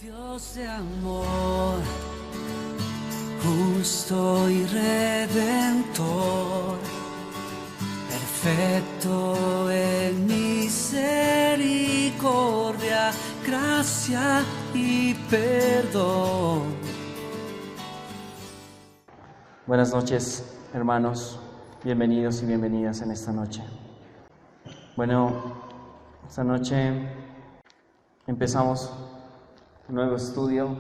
Dios de amor, justo y redentor, perfecto en misericordia, gracia y perdón. Buenas noches, hermanos, bienvenidos y bienvenidas en esta noche. Bueno, esta noche empezamos un nuevo estudio.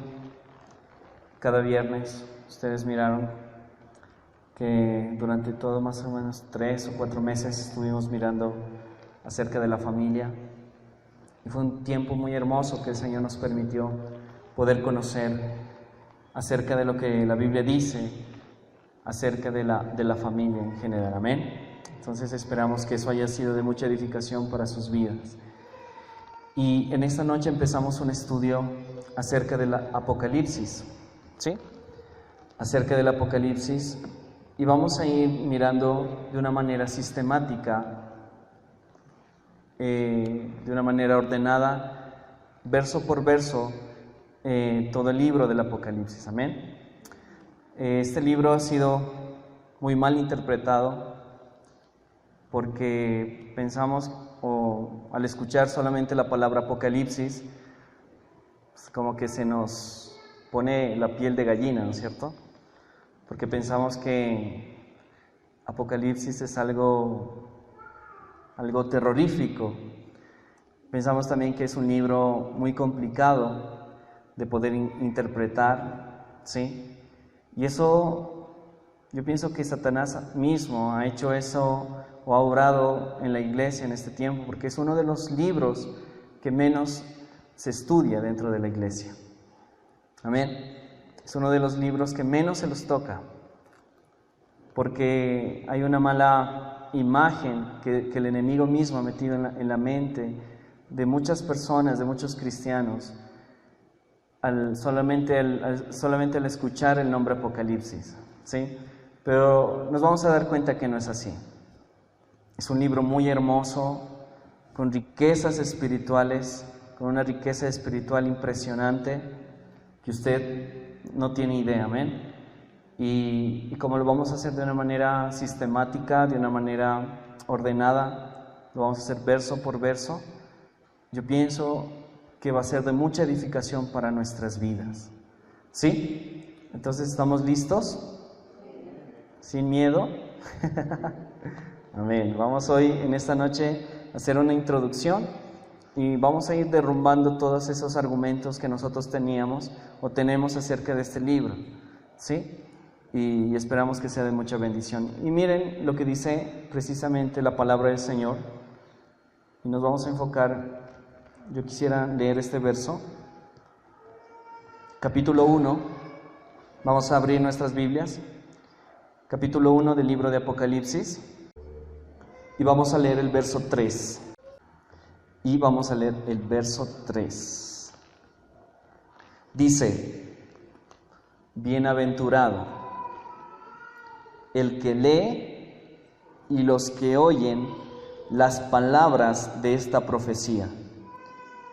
Cada viernes ustedes miraron que durante todo más o menos 3 o 4 meses estuvimos mirando acerca de la familia, y fue un tiempo muy hermoso que el Señor nos permitió poder conocer acerca de lo que la Biblia dice acerca de la familia en general. Amén. Entonces esperamos que eso haya sido de mucha edificación para sus vidas. Y en esta noche empezamos un estudio acerca del Apocalipsis, ¿sí? Acerca del Apocalipsis, y vamos a ir mirando de una manera sistemática, de una manera ordenada, verso por verso, todo el libro del Apocalipsis. Amén. Este libro ha sido muy mal interpretado porque pensamos, o al escuchar solamente la palabra Apocalipsis, pues como que se nos pone la piel de gallina, ¿no es cierto? Porque pensamos que Apocalipsis es algo terrorífico. Pensamos también que es un libro muy complicado de poder interpretar, ¿sí? Y eso, yo pienso que Satanás mismo ha hecho eso, o ha obrado en la iglesia en este tiempo, porque es uno de los libros que menos se estudia dentro de la iglesia. Amén. Es uno de los libros que menos se los toca, porque hay una mala imagen que el enemigo mismo ha metido en la mente de muchas personas, de muchos cristianos, solamente al escuchar el nombre Apocalipsis, ¿sí? Pero nos vamos a dar cuenta que no es así. Es un libro muy hermoso, con riquezas espirituales, con una riqueza espiritual impresionante que usted no tiene idea. Amén. Y como lo vamos a hacer de una manera sistemática, de una manera ordenada, lo vamos a hacer verso por verso, yo pienso que va a ser de mucha edificación para nuestras vidas. ¿Sí? Entonces, ¿estamos listos? ¿Sin miedo? Amén. Vamos hoy, en esta noche, a hacer una introducción y vamos a ir derrumbando todos esos argumentos que nosotros teníamos o tenemos acerca de este libro, ¿sí? Y esperamos que sea de mucha bendición. Y miren lo que dice precisamente la palabra del Señor, y nos vamos a enfocar. Yo quisiera leer este verso, capítulo 1, vamos a abrir nuestras Biblias, capítulo 1 del libro de Apocalipsis, y vamos a leer el verso 3, y vamos a leer el verso 3. Dice: bienaventurado el que lee y los que oyen las palabras de esta profecía,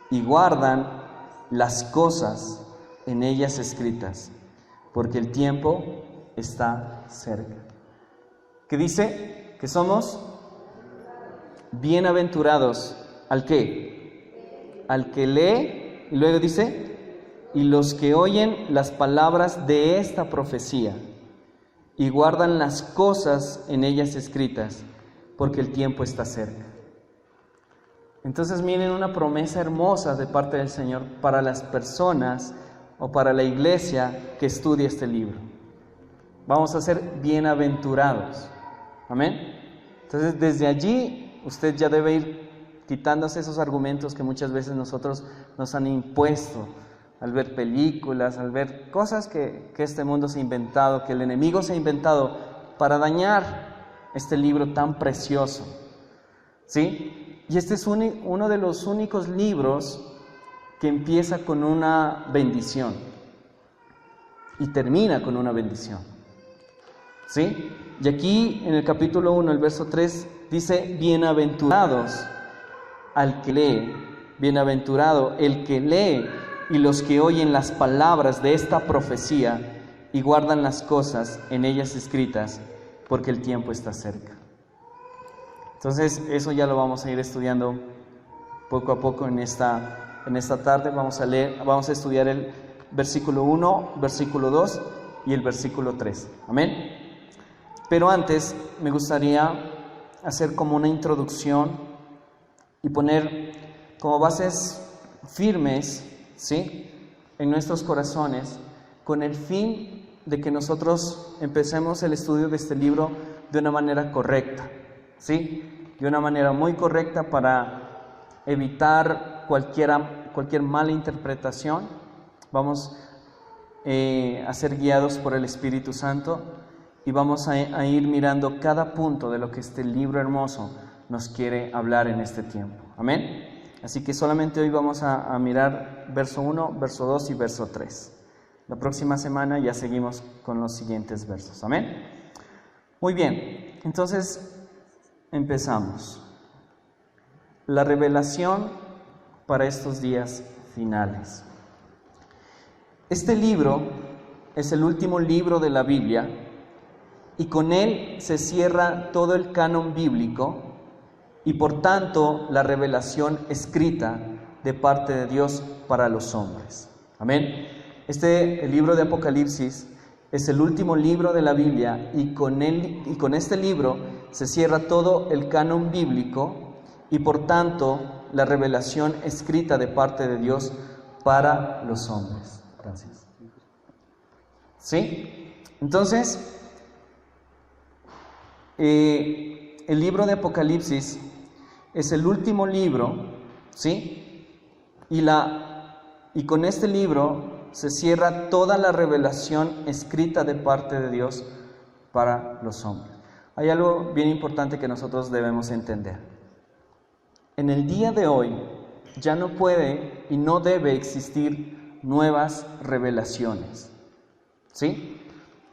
y guardan las cosas en ellas escritas, porque el tiempo está cerca. ¿Qué dice? Que somos bienaventurados. ¿Al qué? Al que lee, y luego dice, y los que oyen las palabras de esta profecía, y guardan las cosas en ellas escritas, porque el tiempo está cerca. Entonces miren, una promesa hermosa de parte del Señor para las personas o para la iglesia que estudia este libro. Vamos a ser bienaventurados. Amén. Entonces desde allí usted ya debe ir quitándose esos argumentos que muchas veces nosotros nos han impuesto al ver películas, al ver cosas que este mundo se ha inventado, que el enemigo se ha inventado para dañar este libro tan precioso, ¿sí? Y este es uno de los únicos libros que empieza con una bendición y termina con una bendición, ¿sí? Y aquí en el capítulo 1, el verso 3, dice: bienaventurados al que lee, bienaventurado el que lee y los que oyen las palabras de esta profecía y guardan las cosas en ellas escritas, porque el tiempo está cerca. Entonces, eso ya lo vamos a ir estudiando poco a poco en esta tarde. Vamos a estudiar el versículo 1, versículo 2 y el versículo 3. Amén. Pero antes me gustaría hacer como una introducción y poner como bases firmes, ¿sí?, en nuestros corazones, con el fin de que nosotros empecemos el estudio de este libro de una manera correcta, ¿sí?, de una manera muy correcta para evitar cualquier mala interpretación. Vamos a ser guiados por el Espíritu Santo y vamos a ir mirando cada punto de lo que este libro hermoso nos quiere hablar en este tiempo. Amén. Así que solamente hoy vamos a mirar verso 1, verso 2 y verso 3. La próxima semana ya seguimos con los siguientes versos. Amén. Muy bien, entonces empezamos. La revelación para estos días finales. Este libro es el último libro de la Biblia y con él se cierra todo el canon bíblico y por tanto la revelación escrita de parte de Dios para los hombres. Amén. El libro de Apocalipsis es el último libro de la Biblia y con este libro se cierra todo el canon bíblico y por tanto la revelación escrita de parte de Dios para los hombres. Gracias. ¿Sí? Entonces, el libro de Apocalipsis es el último libro, ¿sí? Y con este libro se cierra toda la revelación escrita de parte de Dios para los hombres. Hay algo bien importante que nosotros debemos entender. En el día de hoy ya no puede y no debe existir nuevas revelaciones, ¿sí?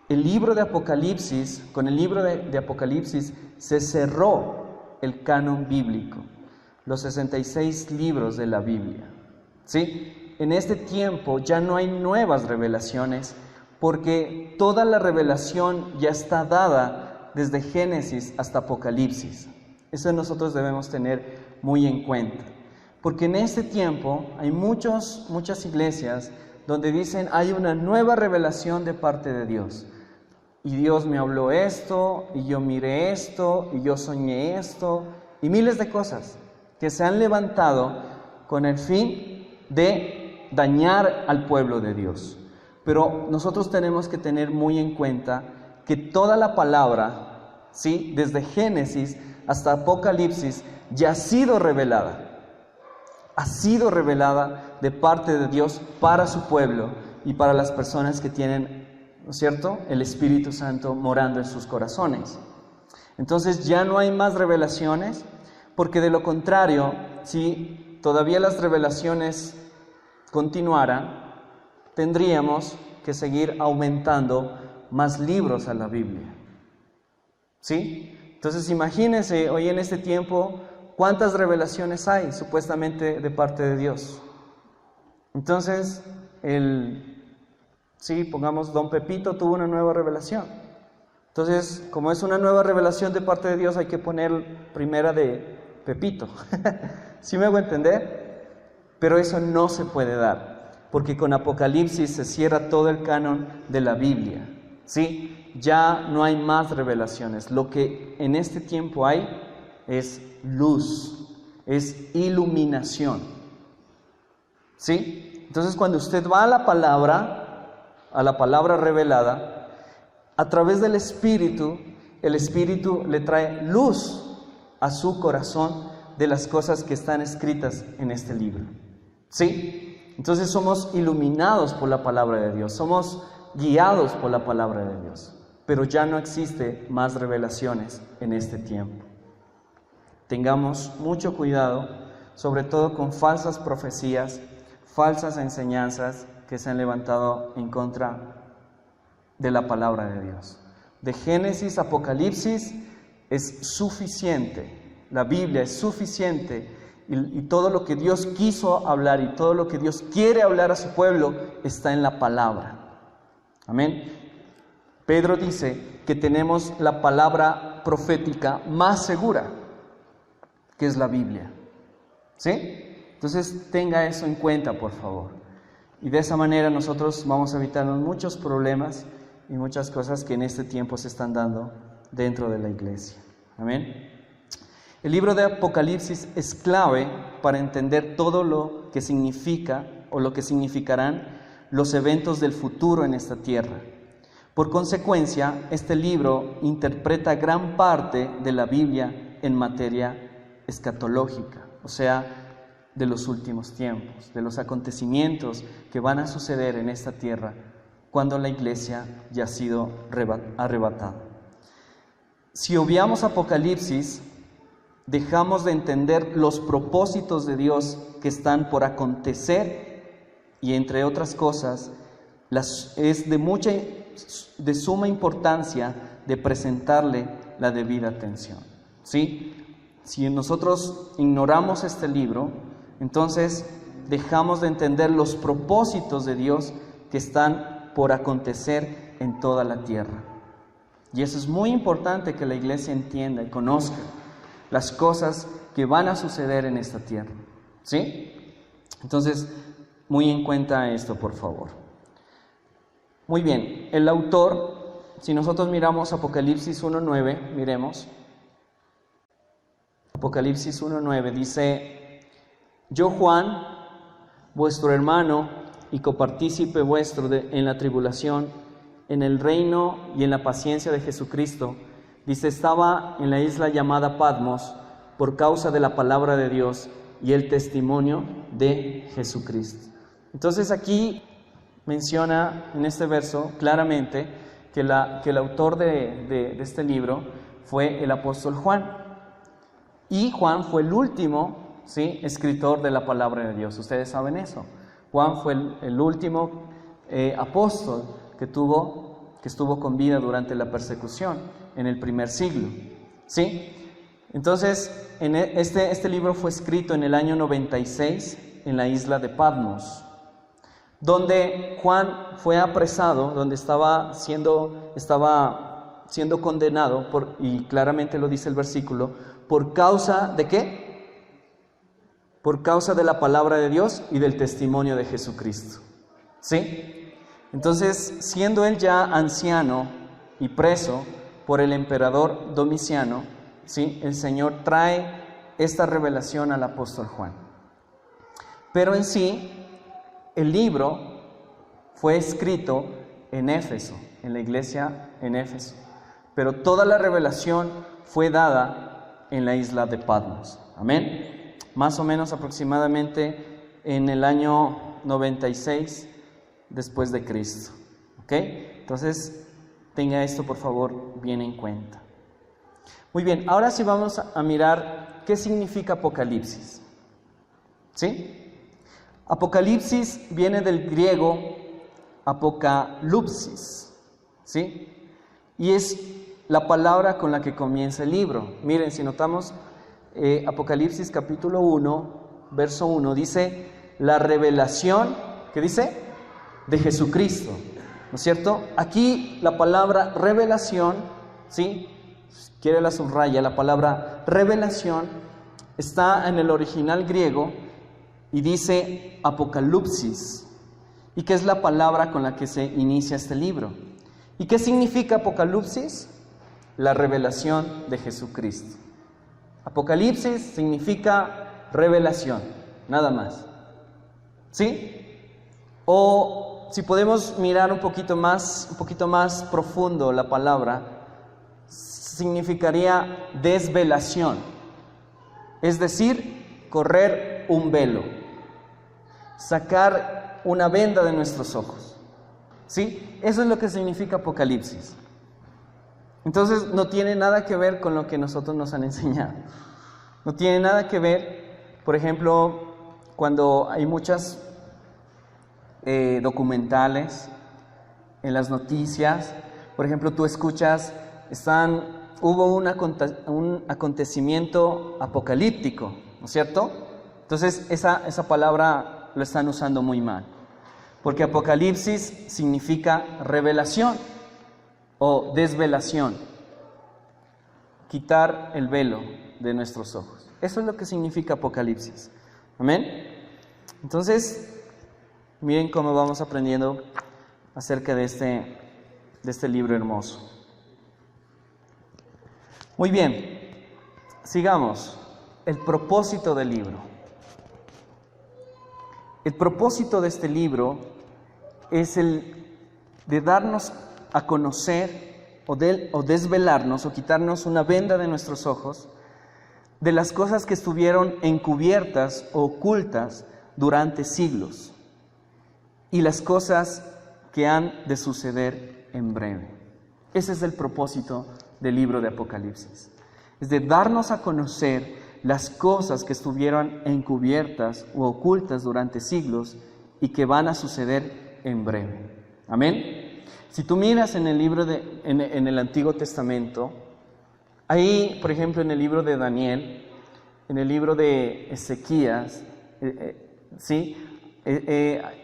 El libro de Apocalipsis, con el libro de Apocalipsis se cerró el canon bíblico, los 66 libros de la Biblia, ¿sí? En este tiempo ya no hay nuevas revelaciones porque toda la revelación ya está dada desde Génesis hasta Apocalipsis. Eso nosotros debemos tener muy en cuenta, porque en este tiempo hay muchas iglesias donde dicen hay una nueva revelación de parte de Dios. Y Dios me habló esto, y yo miré esto, y yo soñé esto, y miles de cosas que se han levantado con el fin de dañar al pueblo de Dios. Pero nosotros tenemos que tener muy en cuenta que toda la palabra, ¿sí?, desde Génesis hasta Apocalipsis, ya ha sido revelada. Ha sido revelada de parte de Dios para su pueblo y para las personas que tienen, ¿no es cierto?, el Espíritu Santo morando en sus corazones. Entonces ya no hay más revelaciones, porque de lo contrario, si todavía las revelaciones continuaran, tendríamos que seguir aumentando más libros a la Biblia, ¿sí? Entonces imagínense hoy en este tiempo cuántas revelaciones hay supuestamente de parte de Dios. Entonces, pongamos, don Pepito tuvo una nueva revelación. Entonces, como es una nueva revelación de parte de Dios, hay que poner primera de Pepito. ¿Sí me hago entender? Pero eso no se puede dar, porque con Apocalipsis se cierra todo el canon de la Biblia, ¿sí? Ya no hay más revelaciones. Lo que en este tiempo hay es luz, es iluminación, ¿sí? Entonces, cuando usted va a la palabra revelada, a través del Espíritu, el Espíritu le trae luz a su corazón de las cosas que están escritas en este libro, ¿sí? Entonces somos iluminados por la palabra de Dios, somos guiados por la palabra de Dios, pero ya no existe más revelaciones en este tiempo. Tengamos mucho cuidado, sobre todo con falsas profecías, falsas enseñanzas que se han levantado en contra de la palabra de Dios. De Génesis a Apocalipsis es suficiente, la Biblia es suficiente y todo lo que Dios quiso hablar y todo lo que Dios quiere hablar a su pueblo está en la palabra. Amén. Pedro dice que tenemos la palabra profética más segura, que es la Biblia. ¿Sí? Entonces tenga eso en cuenta, por favor. Y de esa manera nosotros vamos a evitarnos muchos problemas y muchas cosas que en este tiempo se están dando dentro de la iglesia. Amén. El libro de Apocalipsis es clave para entender todo lo que significa o lo que significarán los eventos del futuro en esta tierra. Por consecuencia, este libro interpreta gran parte de la Biblia en materia escatológica, o sea, de los últimos tiempos, de los acontecimientos que van a suceder en esta tierra cuando la iglesia ya ha sido arrebatada. Si obviamos Apocalipsis, dejamos de entender los propósitos de Dios que están por acontecer y, entre otras cosas, es de suma importancia de presentarle la debida atención. ¿Sí? Si nosotros ignoramos este libro, entonces dejamos de entender los propósitos de Dios que están por acontecer en toda la tierra. Y eso es muy importante que la iglesia entienda y conozca las cosas que van a suceder en esta tierra. ¿Sí? Entonces, muy en cuenta esto, por favor. Muy bien, el autor, si nosotros miramos Apocalipsis 1:9, miremos. Apocalipsis 1:9 dice: yo, Juan, vuestro hermano y copartícipe vuestro en la tribulación, en el reino y en la paciencia de Jesucristo, dice, estaba en la isla llamada Patmos por causa de la palabra de Dios y el testimonio de Jesucristo. Entonces aquí menciona en este verso claramente que el autor de este libro fue el apóstol Juan. Y Juan fue el último, ¿sí?, escritor de la palabra de Dios. Ustedes saben eso. Juan fue el último apóstol que estuvo con vida durante la persecución en el primer siglo. ¿Sí? Entonces, este libro fue escrito en el año 96 en la isla de Patmos, donde Juan fue apresado, donde estaba siendo condenado, y claramente lo dice el versículo, ¿por causa de qué? Por causa de la palabra de Dios y del testimonio de Jesucristo. ¿Sí? Entonces, siendo él ya anciano y preso por el emperador Domiciano, ¿sí?, el Señor trae esta revelación al apóstol Juan. Pero en sí, el libro fue escrito en Éfeso, en la iglesia en Éfeso, pero toda la revelación fue dada en la isla de Patmos. Amén. Más o menos aproximadamente en el año 96 después de Cristo. ¿Ok? Entonces, tenga esto por favor bien en cuenta. Muy bien, ahora sí vamos a mirar qué significa Apocalipsis. ¿Sí? Apocalipsis viene del griego apokalupsis, ¿sí? Y es la palabra con la que comienza el libro. Miren, si notamos, Apocalipsis capítulo 1, verso 1, dice la revelación, ¿qué dice? De Jesucristo, ¿no es cierto? Aquí la palabra revelación, ¿sí?, quiere la subraya, la palabra revelación está en el original griego y dice apokalupsis, y que es la palabra con la que se inicia este libro. ¿Y qué significa Apocalipsis? La revelación de Jesucristo. Apocalipsis significa revelación, nada más. ¿Sí? O si podemos mirar un poquito más profundo la palabra, significaría desvelación, es decir, correr un velo, sacar una venda de nuestros ojos. ¿Sí? Eso es lo que significa Apocalipsis. Entonces no tiene nada que ver con lo que nosotros nos han enseñado. No tiene nada que ver, por ejemplo, cuando hay muchas documentales en las noticias, por ejemplo, tú escuchas, hubo un acontecimiento apocalíptico, ¿no es cierto? Entonces esa palabra lo están usando muy mal, porque Apocalipsis significa revelación o desvelación, quitar el velo de nuestros ojos. Eso es lo que significa Apocalipsis. Amén. Entonces, miren cómo vamos aprendiendo acerca de este libro hermoso. Muy bien, sigamos. El propósito del libro. El propósito de este libro es el de darnos a conocer o desvelarnos o quitarnos una venda de nuestros ojos de las cosas que estuvieron encubiertas o ocultas durante siglos y las cosas que han de suceder en breve. Ese es el propósito del libro de Apocalipsis. Es de darnos a conocer las cosas que estuvieron encubiertas o ocultas durante siglos y que van a suceder en breve. Amén. Si tú miras en el libro en el Antiguo Testamento, ahí, por ejemplo, en el libro de Daniel, en el libro de Ezequías,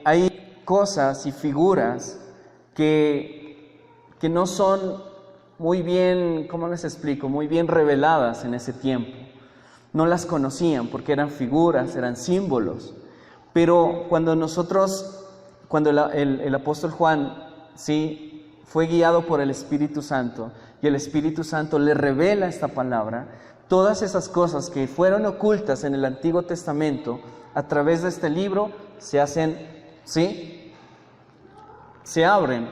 hay cosas y figuras que no son muy bien, ¿cómo les explico? Muy bien reveladas en ese tiempo. No las conocían porque eran figuras, eran símbolos. Pero cuando el apóstol Juan, fue guiado por el Espíritu Santo y el Espíritu Santo le revela esta palabra, todas esas cosas que fueron ocultas en el Antiguo Testamento, a través de este libro se hacen, se abren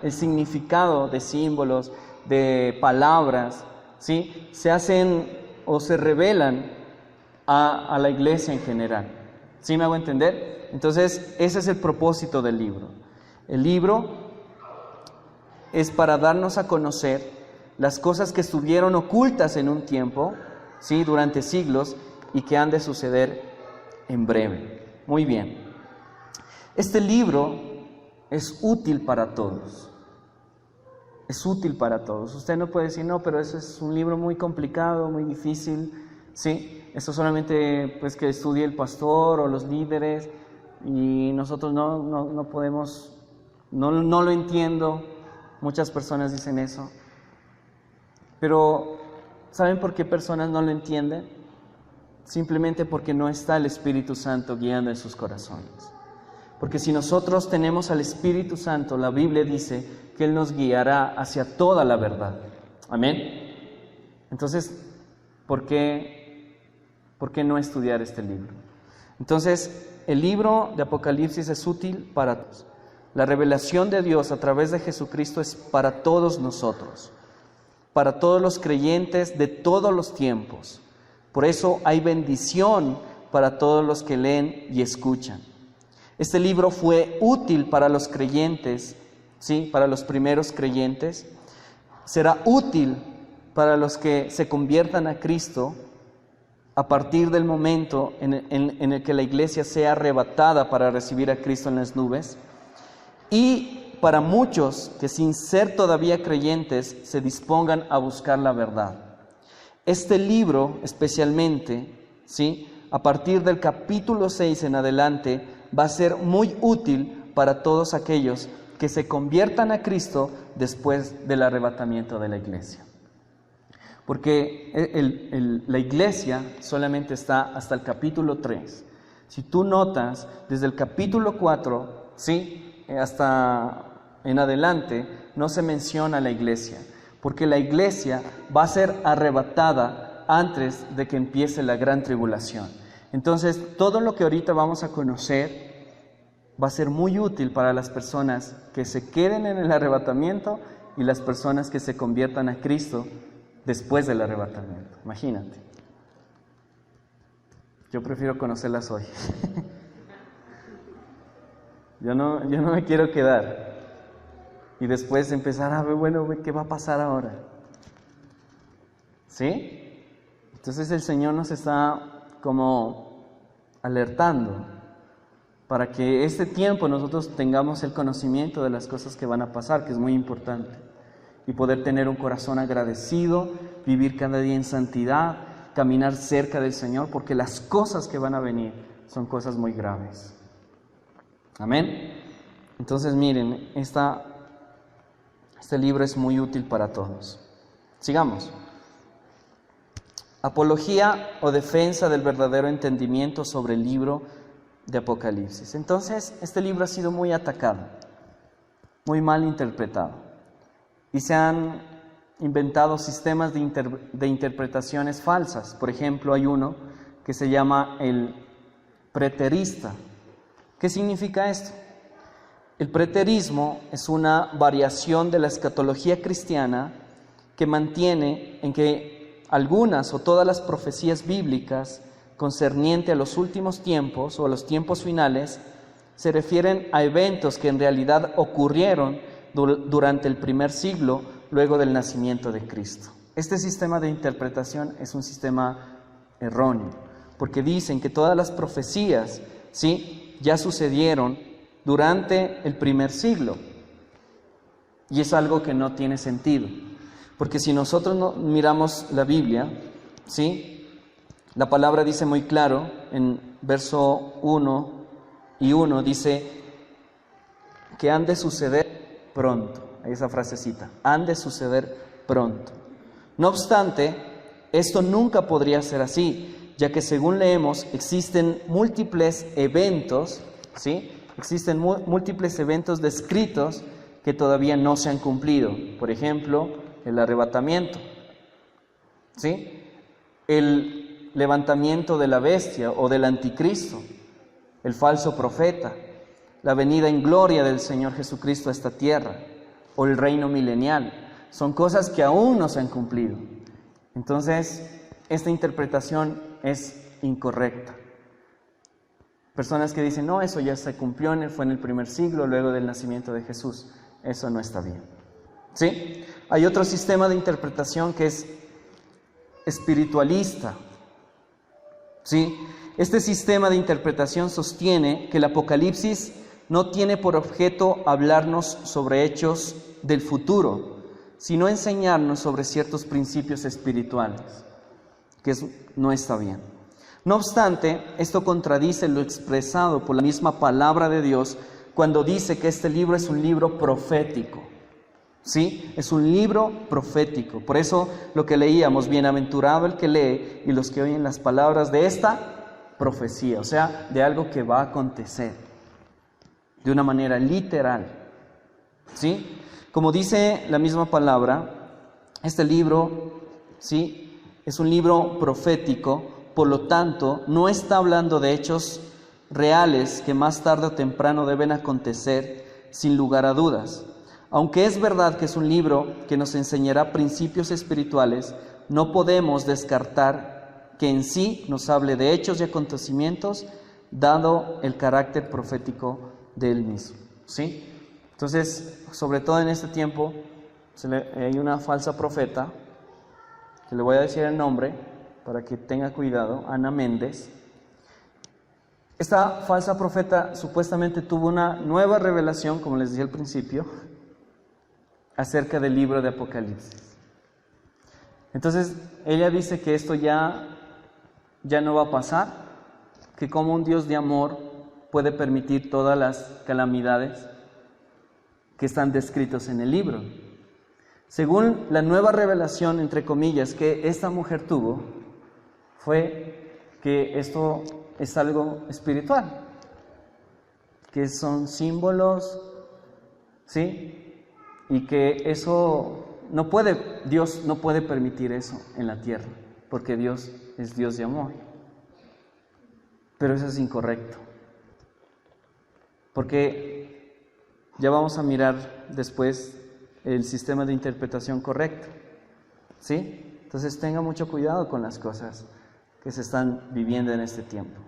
el significado de símbolos, de palabras, se hacen o se revelan a la iglesia en general. ¿Sí me hago entender? Entonces, ese es el propósito del libro. El libro es para darnos a conocer las cosas que estuvieron ocultas en un tiempo, durante siglos, y que han de suceder en breve. Muy bien. Este libro es útil para todos. Es útil para todos. Usted no puede decir, no, pero eso es un libro muy complicado, muy difícil. Eso solamente pues que estudie el pastor o los líderes, y nosotros no podemos, no lo entiendo. Muchas personas dicen eso. Pero, ¿saben por qué personas no lo entienden? Simplemente porque no está el Espíritu Santo guiando en sus corazones. Porque si nosotros tenemos al Espíritu Santo, la Biblia dice que Él nos guiará hacia toda la verdad. Amén. Entonces, ¿por qué no estudiar este libro? Entonces, el libro de Apocalipsis es útil para todos. La revelación de Dios a través de Jesucristo es para todos nosotros, para todos los creyentes de todos los tiempos. Por eso hay bendición para todos los que leen y escuchan. Este libro fue útil para los creyentes, para los primeros creyentes. Será útil para los que se conviertan a Cristo a partir del momento en el que la iglesia sea arrebatada para recibir a Cristo en las nubes. Y para muchos que sin ser todavía creyentes se dispongan a buscar la verdad. Este libro especialmente, a partir del capítulo 6 en adelante, va a ser muy útil para todos aquellos que se conviertan a Cristo después del arrebatamiento de la iglesia. Porque la iglesia solamente está hasta el capítulo 3. Si tú notas, desde el capítulo 4, hasta en adelante, no se menciona la iglesia, porque la iglesia va a ser arrebatada antes de que empiece la gran tribulación. Entonces, todo lo que ahorita vamos a conocer va a ser muy útil para las personas que se queden en el arrebatamiento y las personas que se conviertan a Cristo después del arrebatamiento. Imagínate. Yo prefiero conocerlas hoy. Yo no me quiero quedar y después empezar a ver, bueno, ¿qué va a pasar ahora? Entonces el Señor nos está como alertando para que este tiempo nosotros tengamos el conocimiento de las cosas que van a pasar, que es muy importante, y poder tener un corazón agradecido, vivir cada día en santidad, caminar cerca del Señor, porque las cosas que van a venir son cosas muy graves. Amén. Entonces miren, este libro es muy útil para todos. Sigamos. Apología o defensa del verdadero entendimiento sobre el libro de Apocalipsis. Entonces, este libro ha sido muy atacado, muy mal interpretado, y se han inventado sistemas de interpretaciones falsas. Por ejemplo, hay uno que se llama el preterista. ¿Qué significa esto? El preterismo es una variación de la escatología cristiana que mantiene en que algunas o todas las profecías bíblicas concerniente a los últimos tiempos o a los tiempos finales se refieren a eventos que en realidad ocurrieron durante el primer siglo luego del nacimiento de Cristo. Este sistema de interpretación es un sistema erróneo, porque dicen que todas las profecías, ¿sí?, ya sucedieron durante el primer siglo, y es algo que no tiene sentido. Porque si nosotros no miramos la Biblia, ¿sí?, la palabra dice muy claro, en verso 1 y 1, dice que han de suceder pronto. Esa frasecita, han de suceder pronto. No obstante, esto nunca podría ser así, ya que según leemos, existen múltiples eventos, ¿sí?, existen múltiples eventos descritos que todavía no se han cumplido. Por ejemplo, el arrebatamiento, ¿sí?, el levantamiento de la bestia o del anticristo, el falso profeta, la venida en gloria del Señor Jesucristo a esta tierra, o el reino milenial. Son cosas que aún no se han cumplido. Entonces, esta interpretación es incorrecta. Personas que dicen, no, eso ya se cumplió, fue en el primer siglo, luego del nacimiento de Jesús. Eso no está bien. ¿Sí? Hay otro sistema de interpretación que es espiritualista. ¿Sí? Este sistema de interpretación sostiene que el Apocalipsis no tiene por objeto hablarnos sobre hechos del futuro, sino enseñarnos sobre ciertos principios espirituales, que no está bien. No obstante, esto contradice lo expresado por la misma palabra de Dios cuando dice que este libro es un libro profético. ¿Sí? Es un libro profético. Por eso lo que leíamos, bienaventurado el que lee y los que oyen las palabras de esta profecía, o sea, de algo que va a acontecer de una manera literal. ¿Sí? Como dice la misma palabra, este libro, ¿sí?, es un libro profético. Por lo tanto, no está hablando de hechos reales que más tarde o temprano deben acontecer sin lugar a dudas. Aunque es verdad que es un libro que nos enseñará principios espirituales, no podemos descartar que en sí nos hable de hechos y acontecimientos, dado el carácter profético de él mismo. ¿Sí? Entonces, sobre todo en este tiempo, hay una falsa profeta, que le voy a decir el nombre, para que tenga cuidado, Ana Méndez. Esta falsa profeta supuestamente tuvo una nueva revelación, como les dije al principio, acerca del libro de Apocalipsis. Entonces, ella dice que esto ya no va a pasar, que como un Dios de amor puede permitir todas las calamidades que están descritas en el libro. Según la nueva revelación, entre comillas, que esta mujer tuvo, fue que esto es algo espiritual, que son símbolos, ¿sí?, y que eso Dios no puede permitir eso en la tierra, porque Dios es Dios de amor. Pero eso es incorrecto, porque ya vamos a mirar después el sistema de interpretación correcto, ¿sí? Entonces tenga mucho cuidado con las cosas que se están viviendo en este tiempo.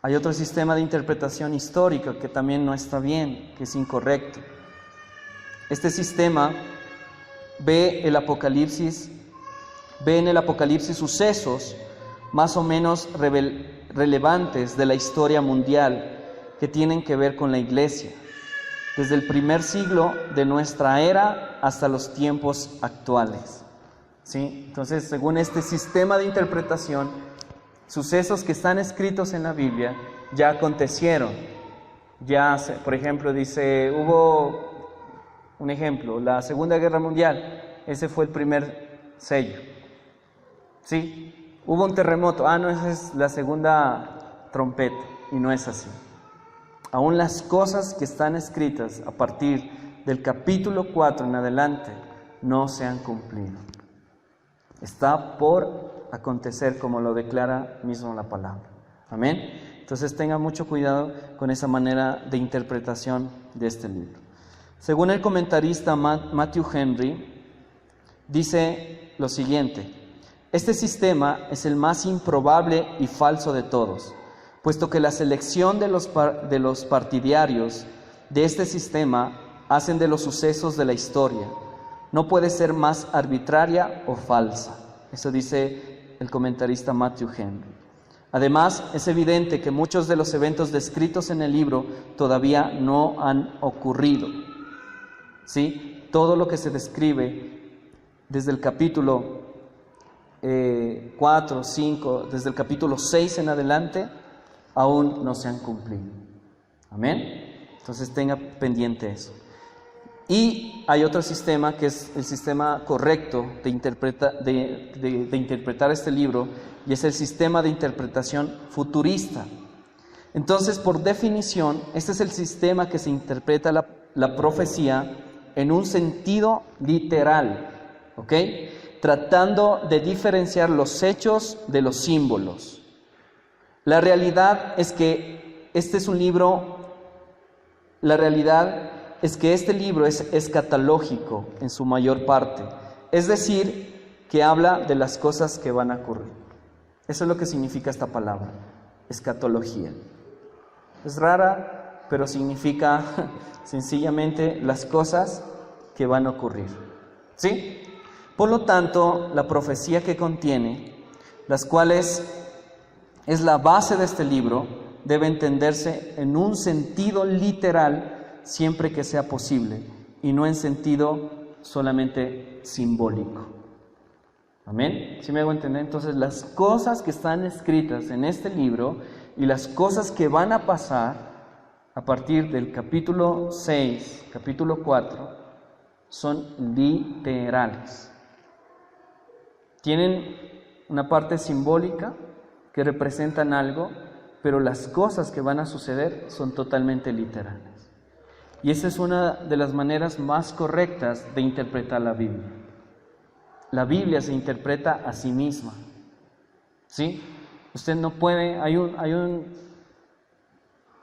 Hay otro sistema de interpretación histórica que también no está bien, que es incorrecto. Este sistema ve en el Apocalipsis sucesos más o menos relevantes de la historia mundial que tienen que ver con la iglesia, desde el primer siglo de nuestra era hasta los tiempos actuales. ¿Sí? Entonces, según este sistema de interpretación, sucesos que están escritos en la Biblia ya acontecieron. Por ejemplo, dice, hubo un ejemplo, la Segunda Guerra Mundial, ese fue el primer sello. ¿Sí? Hubo un terremoto, no, esa es la segunda trompeta, y no es así. Aún las cosas que están escritas a partir del capítulo 4 en adelante no se han cumplido. Está por acontecer como lo declara mismo la palabra. Amén. Entonces tenga mucho cuidado con esa manera de interpretación de este libro. Según el comentarista Matthew Henry, dice lo siguiente: este sistema es el más improbable y falso de todos, puesto que la selección de los partidarios de este sistema hacen de los sucesos de la historia. No puede ser más arbitraria o falsa. Eso dice el comentarista Matthew Henry. Además, es evidente que muchos de los eventos descritos en el libro todavía no han ocurrido. ¿Sí? Todo lo que se describe desde el capítulo 4, 5, desde el capítulo 6 en adelante, aún no se han cumplido. Amén. Entonces tenga pendiente eso. Y hay otro sistema que es el sistema correcto de interpretar este libro, y es el sistema de interpretación futurista. Entonces, por definición, este es el sistema que se interpreta la profecía en un sentido literal, ¿ok? Tratando de diferenciar los hechos de los símbolos. La realidad es que este libro es escatológico en su mayor parte, es decir, que habla de las cosas que van a ocurrir. Eso es lo que significa esta palabra, escatología. Es rara, pero significa sencillamente las cosas que van a ocurrir. ¿Sí? Por lo tanto, la profecía que contiene, las cuales es la base de este libro, debe entenderse en un sentido literal siempre que sea posible, y no en sentido solamente simbólico. ¿Amén? ¿Sí me hago entender? Entonces, las cosas que están escritas en este libro y las cosas que van a pasar a partir del capítulo 6, capítulo 4, son literales. Tienen una parte simbólica que representan algo, pero las cosas que van a suceder son totalmente literales. Y esa es una de las maneras más correctas de interpretar la Biblia. La Biblia se interpreta a sí misma. ¿Sí? Usted no puede,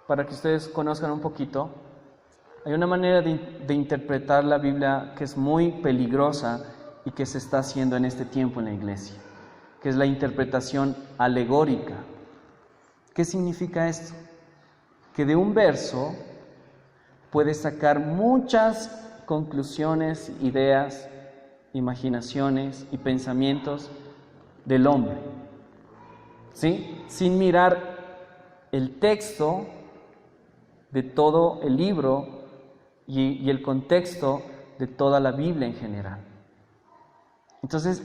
para que ustedes conozcan un poquito, hay una manera de interpretar la Biblia que es muy peligrosa y que se está haciendo en este tiempo en la iglesia, que es la interpretación alegórica. ¿Qué significa esto? Que de un verso puedes sacar muchas conclusiones, ideas, imaginaciones y pensamientos del hombre, ¿sí? Sin mirar el texto de todo el libro y el contexto de toda la Biblia en general. Entonces,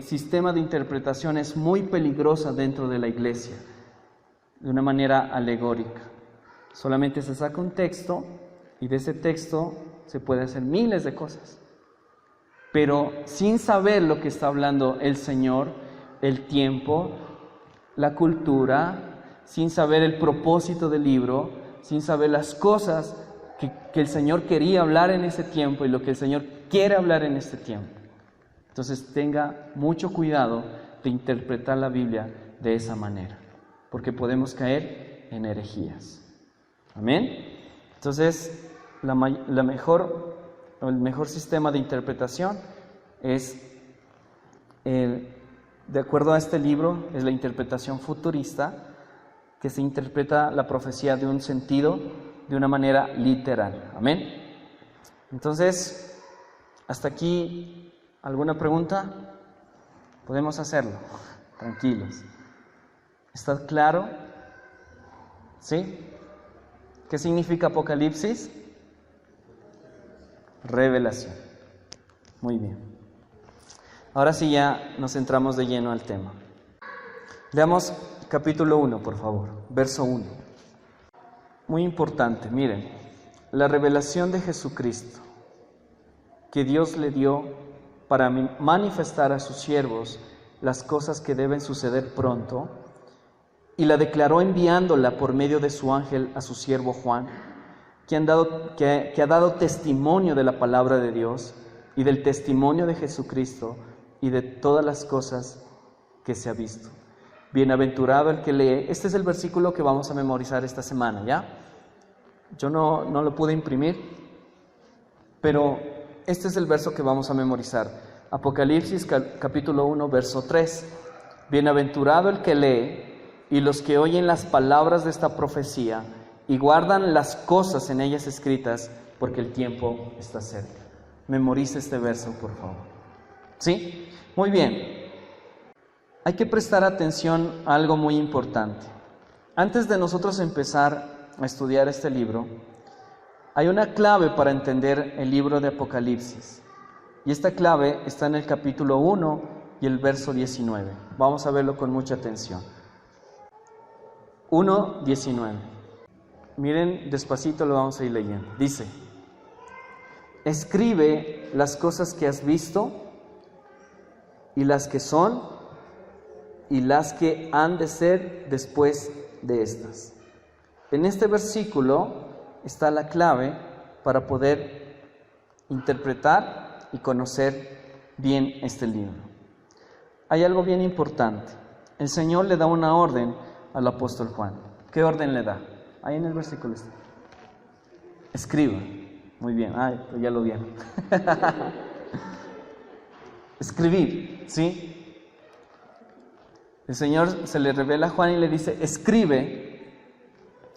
sistema de interpretación es muy peligrosa dentro de la iglesia, de una manera alegórica. Solamente se saca un texto y de ese texto se puede hacer miles de cosas, pero sin saber lo que está hablando el Señor, el tiempo, la cultura, sin saber el propósito del libro, sin saber las cosas que el Señor quería hablar en ese tiempo y lo que el Señor quiere hablar en este tiempo. Entonces tenga mucho cuidado de interpretar la Biblia de esa manera, porque podemos caer en herejías. Amén. Entonces, el mejor sistema de interpretación es, de acuerdo a este libro, es la interpretación futurista, que se interpreta la profecía de un sentido, de una manera literal. Amén. Entonces, hasta aquí, ¿alguna pregunta? Podemos hacerlo, tranquilos. ¿Está claro? ¿Sí? ¿Qué significa Apocalipsis? Revelación. Muy bien. Ahora sí ya nos entramos de lleno al tema. Leamos capítulo 1, por favor, verso 1. Muy importante, miren, la revelación de Jesucristo que Dios le dio para manifestar a sus siervos las cosas que deben suceder pronto, y la declaró enviándola por medio de su ángel a su siervo Juan, que ha dado testimonio de la palabra de Dios y del testimonio de Jesucristo y de todas las cosas que se ha visto. Bienaventurado el que lee. Este es el versículo que vamos a memorizar esta semana, ¿ya? Yo no lo pude imprimir, pero este es el verso que vamos a memorizar. Apocalipsis capítulo 1, verso 3. Bienaventurado el que lee y los que oyen las palabras de esta profecía y guardan las cosas en ellas escritas, porque el tiempo está cerca. Memorice este verso, por favor. ¿Sí? Muy bien. Hay que prestar atención a algo muy importante. Antes de nosotros empezar a estudiar este libro, hay una clave para entender el libro de Apocalipsis. Y esta clave está en el capítulo 1 y el verso 19. Vamos a verlo con mucha atención. 1:19. Miren, despacito lo vamos a ir leyendo. Dice: escribe las cosas que has visto y las que son y las que han de ser después de estas. En este versículo está la clave para poder interpretar y conocer bien este libro. Hay algo bien importante. El Señor le da una orden al apóstol Juan. ¿Qué orden le da? Ahí en el versículo está. Escriba. Muy bien. Pues ya lo vieron. Escribir, ¿sí? El Señor se le revela a Juan y le dice: escribe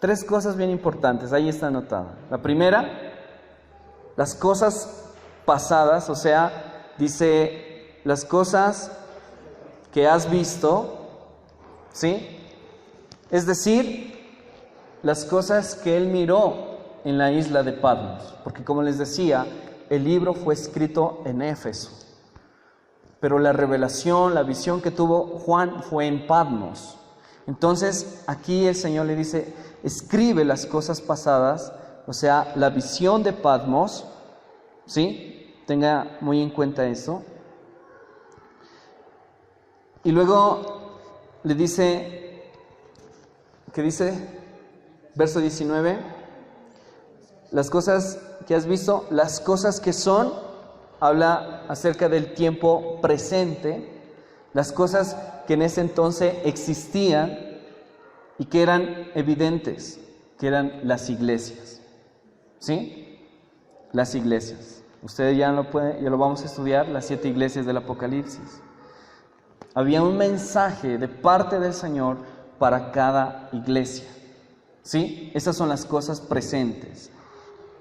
3 cosas bien importantes. Ahí está anotada. La primera, las cosas pasadas, o sea, dice las cosas que has visto, ¿sí? Es decir, las cosas que él miró en la isla de Patmos, porque como les decía, el libro fue escrito en Éfeso, pero la revelación, la visión que tuvo Juan fue en Patmos. Entonces aquí el Señor le dice: escribe las cosas pasadas, o sea, la visión de Patmos, ¿sí? Tenga muy en cuenta eso. Y luego le dice, ¿qué dice? Verso 19, las cosas que has visto, las cosas que son, habla acerca del tiempo presente, las cosas que en ese entonces existían y que eran evidentes, que eran las iglesias, ¿sí? Las iglesias. Ustedes ya lo vamos a estudiar, las 7 iglesias del Apocalipsis. Había un mensaje de parte del Señor para cada iglesia, ¿sí? Esas son las cosas presentes.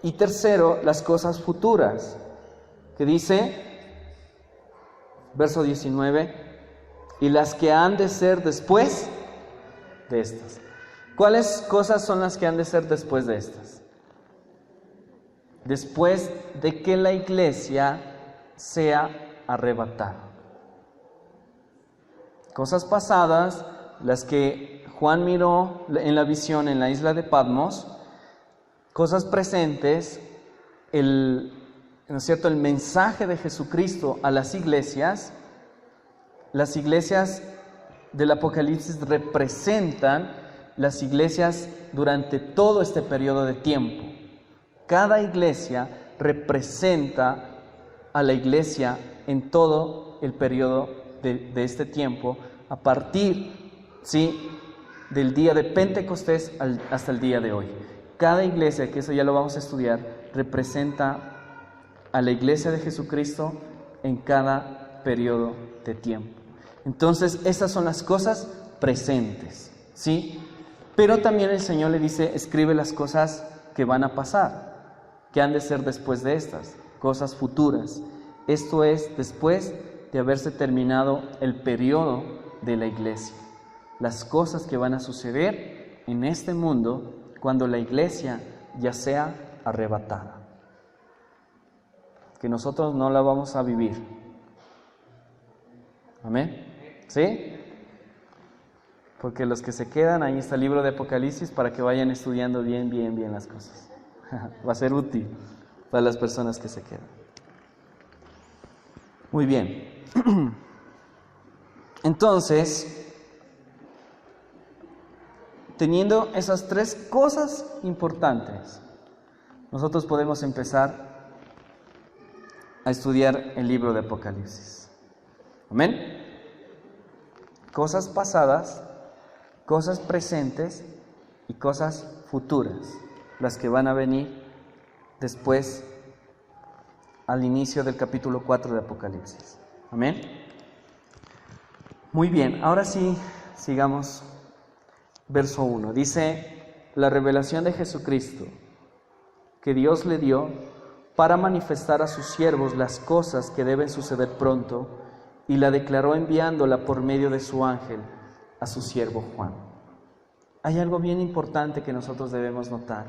Y tercero, las cosas futuras, que dice, verso 19, y las que han de ser después de estas. ¿Cuáles cosas son las que han de ser después de estas? Después de que la iglesia sea arrebatada. Cosas pasadas, las que Juan miró en la visión en la isla de Patmos. Cosas presentes, ¿no es cierto?, el mensaje de Jesucristo a las iglesias. Las iglesias del Apocalipsis representan las iglesias durante todo este periodo de tiempo. Cada iglesia representa a la iglesia en todo el periodo de este tiempo, a partir, ¿sí?, del día de Pentecostés hasta el día de hoy. Cada iglesia, que eso ya lo vamos a estudiar, representa a la iglesia de Jesucristo en cada periodo de tiempo. Entonces, esas son las cosas presentes, ¿sí? Pero también el Señor le dice: escribe las cosas que van a pasar, que han de ser después de estas, cosas futuras. Esto es después de haberse terminado el periodo de la iglesia. Las cosas que van a suceder en este mundo cuando la iglesia ya sea arrebatada. que nosotros no la vamos a vivir. Amén. ¿Sí? Porque los que se quedan, ahí está el libro de Apocalipsis para que vayan estudiando bien las cosas. Va a ser útil para las personas que se quedan. Muy bien. Entonces, teniendo esas tres cosas importantes, nosotros podemos empezar a estudiar el libro de Apocalipsis. Amén. Cosas pasadas, cosas presentes y cosas futuras, las que van a venir después al inicio del capítulo 4 de Apocalipsis. Amén. Muy bien, ahora sí, sigamos. Verso 1, dice: la revelación de Jesucristo, que Dios le dio para manifestar a sus siervos las cosas que deben suceder pronto, y la declaró enviándola por medio de su ángel a su siervo Juan. Hay algo bien importante que nosotros debemos notar,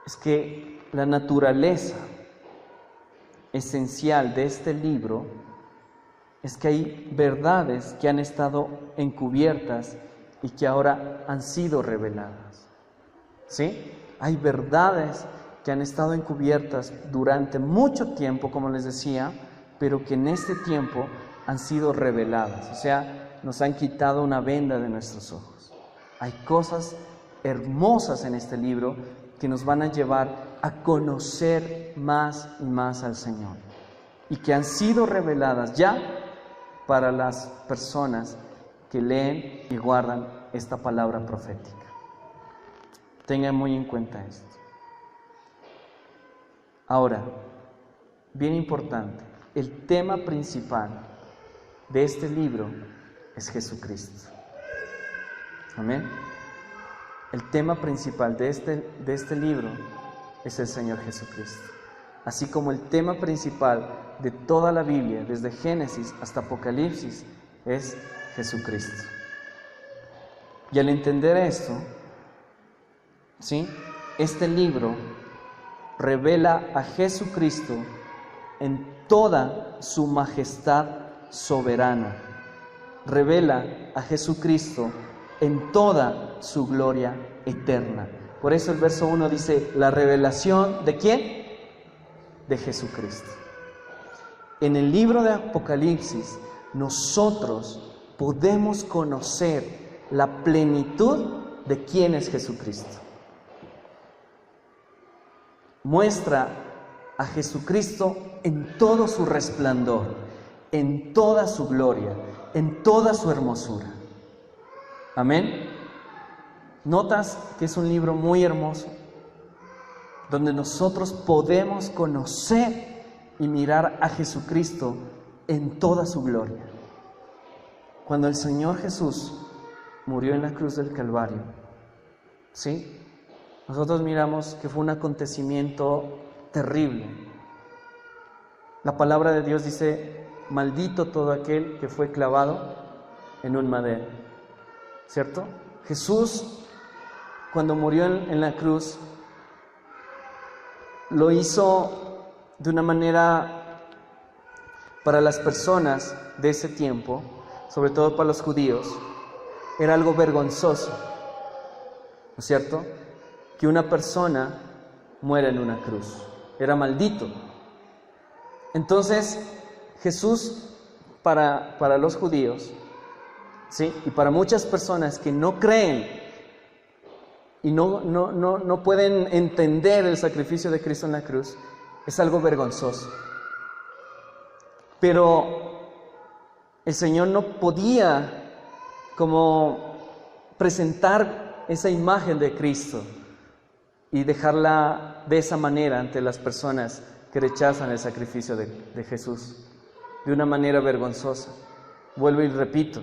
es que la naturaleza esencial de este libro es que hay verdades que han estado encubiertas y que ahora han sido reveladas. ¿Sí? Hay verdades que han estado encubiertas durante mucho tiempo, como les decía, pero que en este tiempo han sido reveladas. O sea, nos han quitado una venda de nuestros ojos. Hay cosas hermosas en este libro que nos van a llevar a conocer más y más al Señor, y que han sido reveladas ya para las personas que leen y guardan esta palabra profética. Tengan muy en cuenta esto. Ahora, bien importante, el tema principal de este libro es Jesucristo. Amén. El tema principal de este libro es el Señor Jesucristo. Así como el tema principal de toda la Biblia, desde Génesis hasta Apocalipsis, es Jesucristo. Y al entender esto, ¿sí?, este libro revela a Jesucristo en toda su majestad soberana. Revela a Jesucristo en toda su gloria eterna. Por eso el verso 1 dice: la revelación ¿de quién? De Jesucristo. En el libro de Apocalipsis nosotros podemos conocer la plenitud de quién es Jesucristo. Muestra a Jesucristo en todo su resplandor, en toda su gloria, en toda su hermosura. Amén. ¿Notas que es un libro muy hermoso, donde nosotros podemos conocer y mirar a Jesucristo en toda su gloria? Cuando el Señor Jesús murió en la cruz del Calvario, ¿sí?, nosotros miramos que fue un acontecimiento terrible. La palabra de Dios dice: maldito todo aquel que fue clavado en un madero. ¿Cierto? Jesús, cuando murió en la cruz, lo hizo de una manera, para las personas de ese tiempo, sobre todo para los judíos, era algo vergonzoso, ¿no es cierto?, que una persona muera en una cruz. Era maldito. Entonces, Jesús, para los judíos, ¿sí?, y para muchas personas que no creen y no pueden entender el sacrificio de Cristo en la cruz, es algo vergonzoso. Pero el Señor no podía como presentar esa imagen de Cristo y dejarla de esa manera ante las personas que rechazan el sacrificio de Jesús, de una manera vergonzosa. Vuelvo y repito,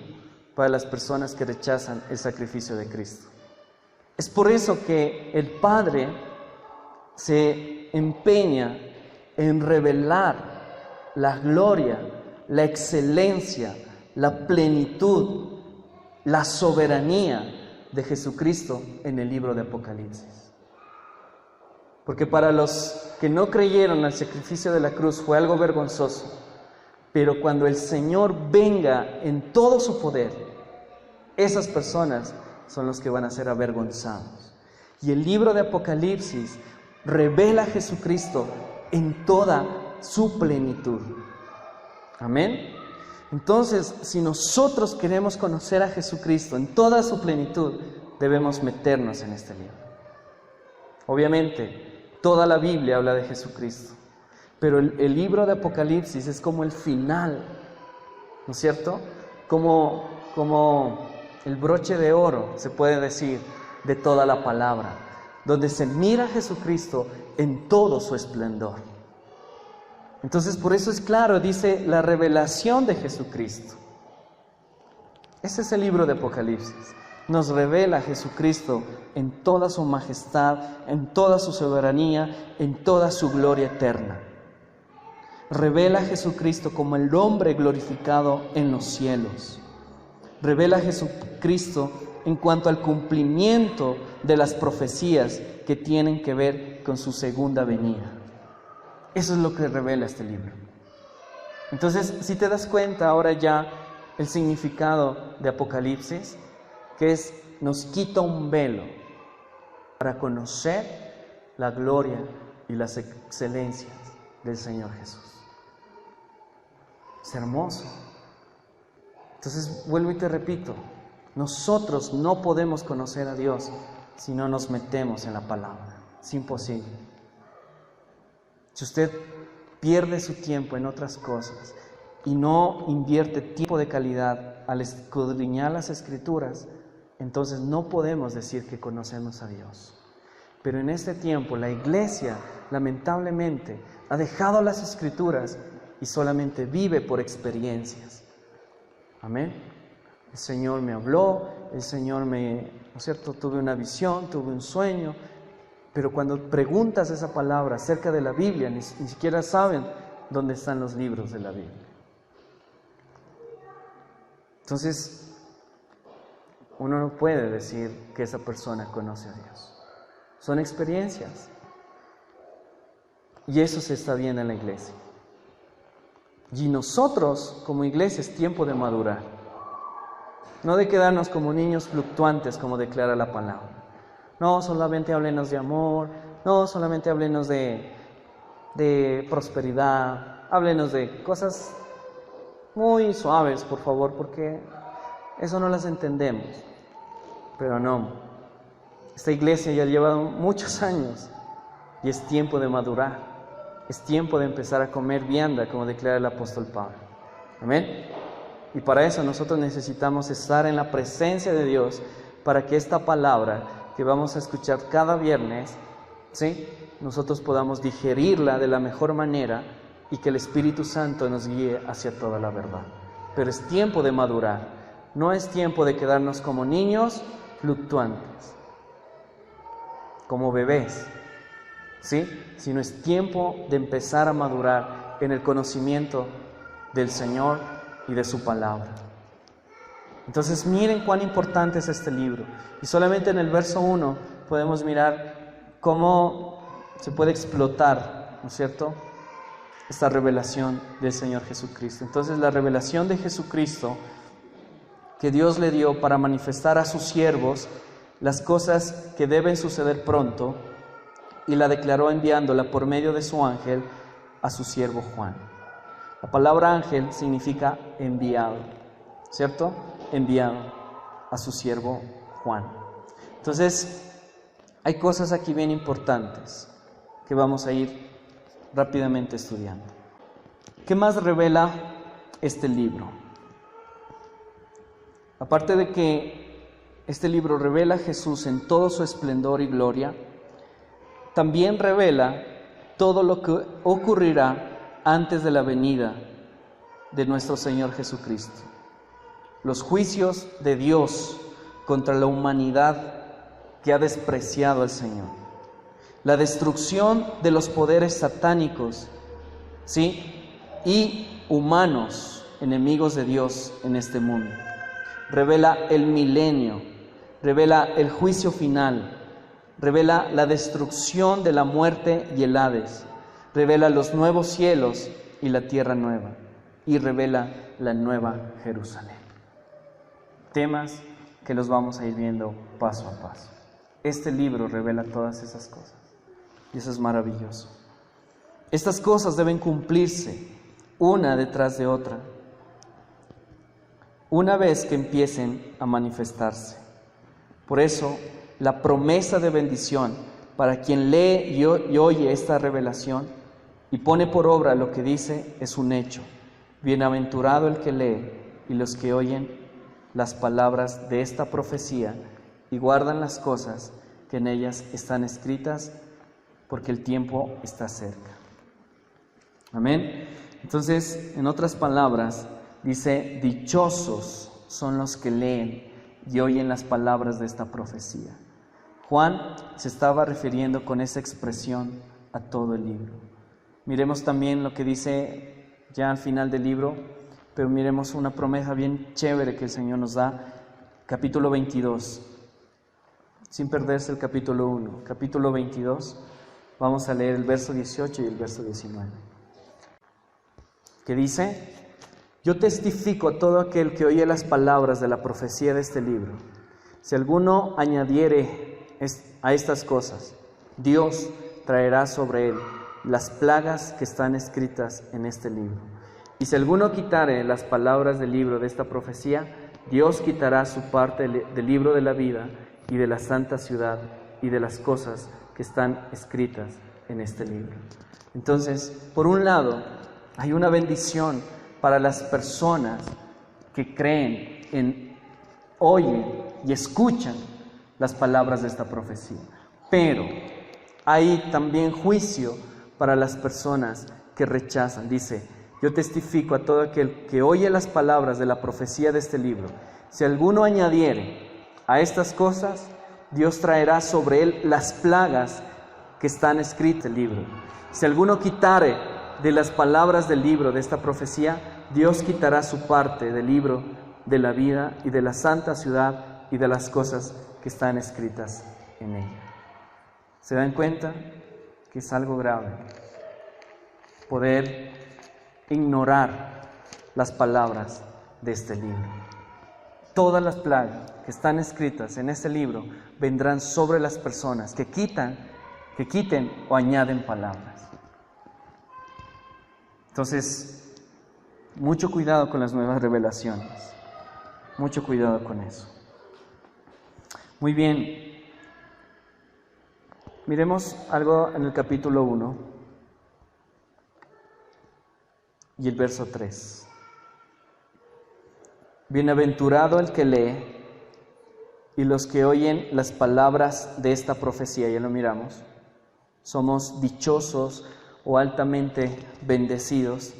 para las personas que rechazan el sacrificio de Cristo. Es por eso que el Padre se empeña en revelar la gloria, la excelencia, la plenitud, la soberanía de Jesucristo en el libro de Apocalipsis. Porque para los que no creyeron al sacrificio de la cruz fue algo vergonzoso. Pero cuando el Señor venga en todo su poder, esas personas son los que van a ser avergonzados. Y el libro de Apocalipsis revela a Jesucristo en toda su plenitud. Amén. Entonces, si nosotros queremos conocer a Jesucristo en toda su plenitud, debemos meternos en este libro. Obviamente, toda la Biblia habla de Jesucristo, pero el libro de Apocalipsis es como el final, ¿no es cierto? Como el broche de oro, se puede decir, de toda la palabra, donde se mira a Jesucristo en todo su esplendor. Entonces, por eso es claro, dice la revelación de Jesucristo. Ese es el libro de Apocalipsis. Nos revela a Jesucristo en toda su majestad, en toda su soberanía, en toda su gloria eterna. Revela a Jesucristo como el hombre glorificado en los cielos. Revela a Jesucristo en cuanto al cumplimiento de las profecías que tienen que ver con su segunda venida. Eso es lo que revela este libro. Entonces, si te das cuenta ahora ya el significado de Apocalipsis, que es, nos quita un velo para conocer la gloria y las excelencias del Señor Jesús. Es hermoso. Entonces, vuelvo y te repito, nosotros no podemos conocer a Dios si no nos metemos en la palabra. Es imposible. Si usted pierde su tiempo en otras cosas y no invierte tiempo de calidad al escudriñar las Escrituras, entonces no podemos decir que conocemos a Dios. Pero en este tiempo la iglesia, lamentablemente, ha dejado las Escrituras y solamente vive por experiencias. Amén. El Señor me habló, el Señor ¿no es cierto? Tuve una visión, tuve un sueño, pero cuando preguntas esa palabra acerca de la Biblia, ni siquiera saben dónde están los libros de la Biblia. Entonces, uno no puede decir que esa persona conoce a Dios. Son experiencias. Y eso se está viendo en la iglesia. Y nosotros, como iglesia, es tiempo de madurar. No de quedarnos como niños fluctuantes, como declara la palabra. No, solamente háblenos de amor. No, solamente háblenos de prosperidad. Háblenos de cosas muy suaves, por favor, porque eso no las entendemos. Pero no, esta iglesia ya lleva muchos años y es tiempo de madurar. Es tiempo de empezar a comer vianda, como declara el apóstol Pablo. Amén. Y para eso nosotros necesitamos estar en la presencia de Dios, para que esta palabra que vamos a escuchar cada viernes, ¿sí?, nosotros podamos digerirla de la mejor manera y que el Espíritu Santo nos guíe hacia toda la verdad. Pero es tiempo de madurar. No es tiempo de quedarnos como niños fluctuantes, como bebés, ¿sí?, sino es tiempo de empezar a madurar en el conocimiento del Señor y de su palabra. Entonces miren cuán importante es este libro. Y solamente en el verso 1 podemos mirar cómo se puede explotar, ¿no es cierto?, esta revelación del Señor Jesucristo. Entonces la revelación de Jesucristo que Dios le dio para manifestar a sus siervos las cosas que deben suceder pronto, y la declaró enviándola por medio de su ángel a su siervo Juan. La palabra ángel significa enviado, ¿cierto? Enviado a su siervo Juan. Entonces, hay cosas aquí bien importantes que vamos a ir rápidamente estudiando. ¿Qué más revela este libro? Aparte de que este libro revela a Jesús en todo su esplendor y gloria, también revela todo lo que ocurrirá antes de la venida de nuestro Señor Jesucristo. Los juicios de Dios contra la humanidad que ha despreciado al Señor. La destrucción de los poderes satánicos, ¿sí?, y humanos, enemigos de Dios en este mundo. Revela el milenio, revela el juicio final, revela la destrucción de la muerte y el Hades, revela los nuevos cielos y la tierra nueva, y revela la nueva Jerusalén. Temas que los vamos a ir viendo paso a paso. Este libro revela todas esas cosas, y eso es maravilloso. Estas cosas deben cumplirse una detrás de otra, una vez que empiecen a manifestarse. Por eso, la promesa de bendición para quien lee y oye esta revelación y pone por obra lo que dice es un hecho. Bienaventurado el que lee y los que oyen las palabras de esta profecía y guardan las cosas que en ellas están escritas, porque el tiempo está cerca. Amén. Entonces, en otras palabras, dice: dichosos son los que leen y oyen las palabras de esta profecía. Juan se estaba refiriendo con esa expresión a todo el libro. Miremos también lo que dice ya al final del libro, pero miremos una promesa bien chévere que el Señor nos da, capítulo 22, sin perderse el capítulo 1. Capítulo 22, vamos a leer el verso 18 y el verso 19, que dice: yo testifico a todo aquel que oye las palabras de la profecía de este libro. Si alguno añadiere a estas cosas, Dios traerá sobre él las plagas que están escritas en este libro. Y si alguno quitare las palabras del libro de esta profecía, Dios quitará su parte del libro de la vida y de la santa ciudad y de las cosas que están escritas en este libro. Entonces, por un lado, hay una bendición para las personas que creen, oyen y escuchan las palabras de esta profecía. Pero hay también juicio para las personas que rechazan. Dice: yo testifico a todo aquel que oye las palabras de la profecía de este libro. Si alguno añadiere a estas cosas, Dios traerá sobre él las plagas que están escritas en el libro. Si alguno quitare de las palabras del libro de esta profecía, Dios quitará su parte del libro de la vida y de la santa ciudad y de las cosas que están escritas en ella. ¿Se dan cuenta que es algo grave poder ignorar las palabras de este libro? Todas las plagas que están escritas en este libro vendrán sobre las personas que quiten o añaden palabras. Entonces, mucho cuidado con las nuevas revelaciones. Mucho cuidado con eso. Muy bien. Miremos algo en el capítulo 1 y el verso 3. Bienaventurado el que lee y los que oyen las palabras de esta profecía. Ya lo miramos. Somos dichosos o altamente bendecidos,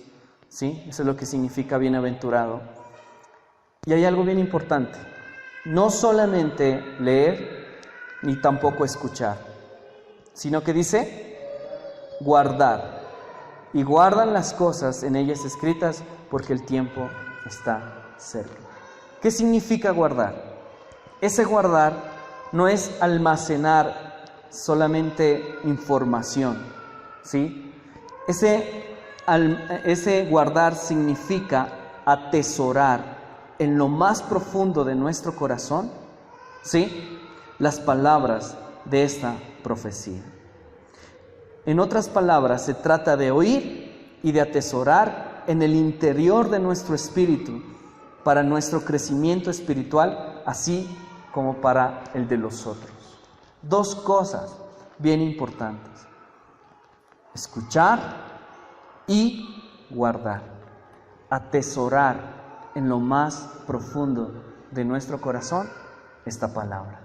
¿sí? Eso es lo que significa bienaventurado. Y hay algo bien importante: no solamente leer ni tampoco escuchar, sino que dice guardar. Y guardan las cosas en ellas escritas, porque el tiempo está cerca. ¿Qué significa guardar? Ese guardar no es almacenar solamente información, ¿sí? Ese guardar significa atesorar en lo más profundo de nuestro corazón, ¿sí?, las palabras de esta profecía. En otras palabras, se trata de oír y de atesorar en el interior de nuestro espíritu para nuestro crecimiento espiritual, así como para el de los otros. Dos cosas bien importantes: escuchar y guardar, atesorar en lo más profundo de nuestro corazón esta palabra.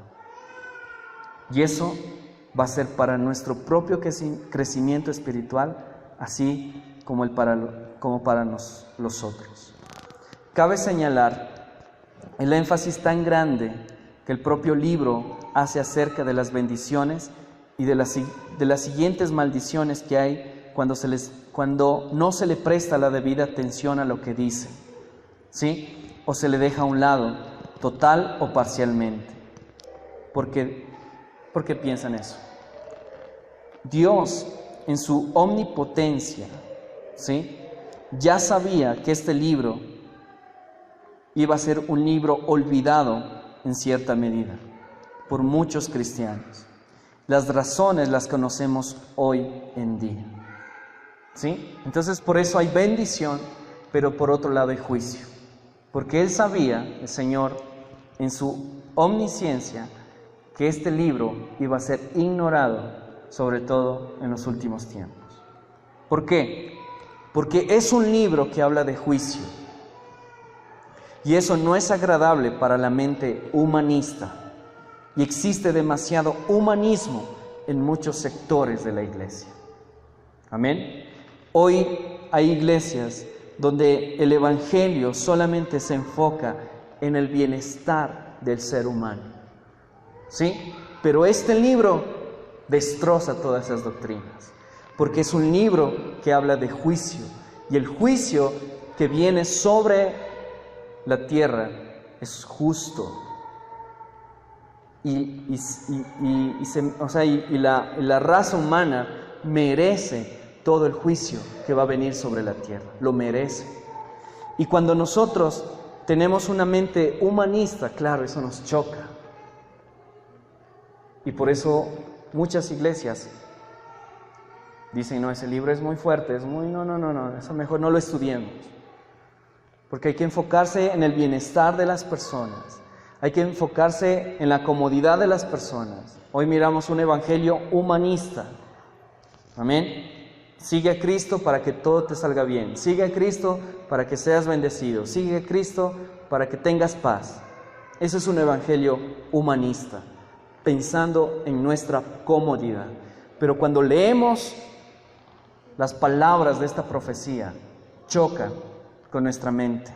Y eso va a ser para nuestro propio crecimiento espiritual, así como para los otros. Cabe señalar el énfasis tan grande que el propio libro hace acerca de las bendiciones y de las siguientes maldiciones que hay cuando no se le presta la debida atención a lo que dice, ¿sí?, o se le deja a un lado, total o parcialmente. Porque ¿Por qué piensan eso? Dios, en su omnipotencia, ¿sí?, ya sabía que este libro iba a ser un libro olvidado en cierta medida por muchos cristianos. Las razones las conocemos hoy en día, ¿sí? Entonces, por eso hay bendición, pero por otro lado hay juicio. Porque Él sabía, el Señor, en su omnisciencia, que este libro iba a ser ignorado, sobre todo en los últimos tiempos. ¿Por qué? Porque es un libro que habla de juicio. Y eso no es agradable para la mente humanista. Y existe demasiado humanismo en muchos sectores de la iglesia. Amén. Hoy hay iglesias donde el evangelio solamente se enfoca en el bienestar del ser humano, ¿sí? Pero este libro destroza todas esas doctrinas, porque es un libro que habla de juicio, y el juicio que viene sobre la tierra es justo. La raza humana merece todo el juicio que va a venir sobre la tierra, lo merece. Y cuando nosotros tenemos una mente humanista, claro, eso nos choca. Y por eso muchas iglesias dicen, no, ese libro es muy fuerte, no, eso mejor no lo estudiemos. Porque hay que enfocarse en el bienestar de las personas, hay que enfocarse en la comodidad de las personas. Hoy miramos un evangelio humanista. Amén. Sigue a Cristo para que todo te salga bien. Sigue a Cristo para que seas bendecido. Sigue a Cristo para que tengas paz. Eso es un evangelio humanista, pensando en nuestra comodidad. Pero cuando leemos las palabras de esta profecía, chocan con nuestra mente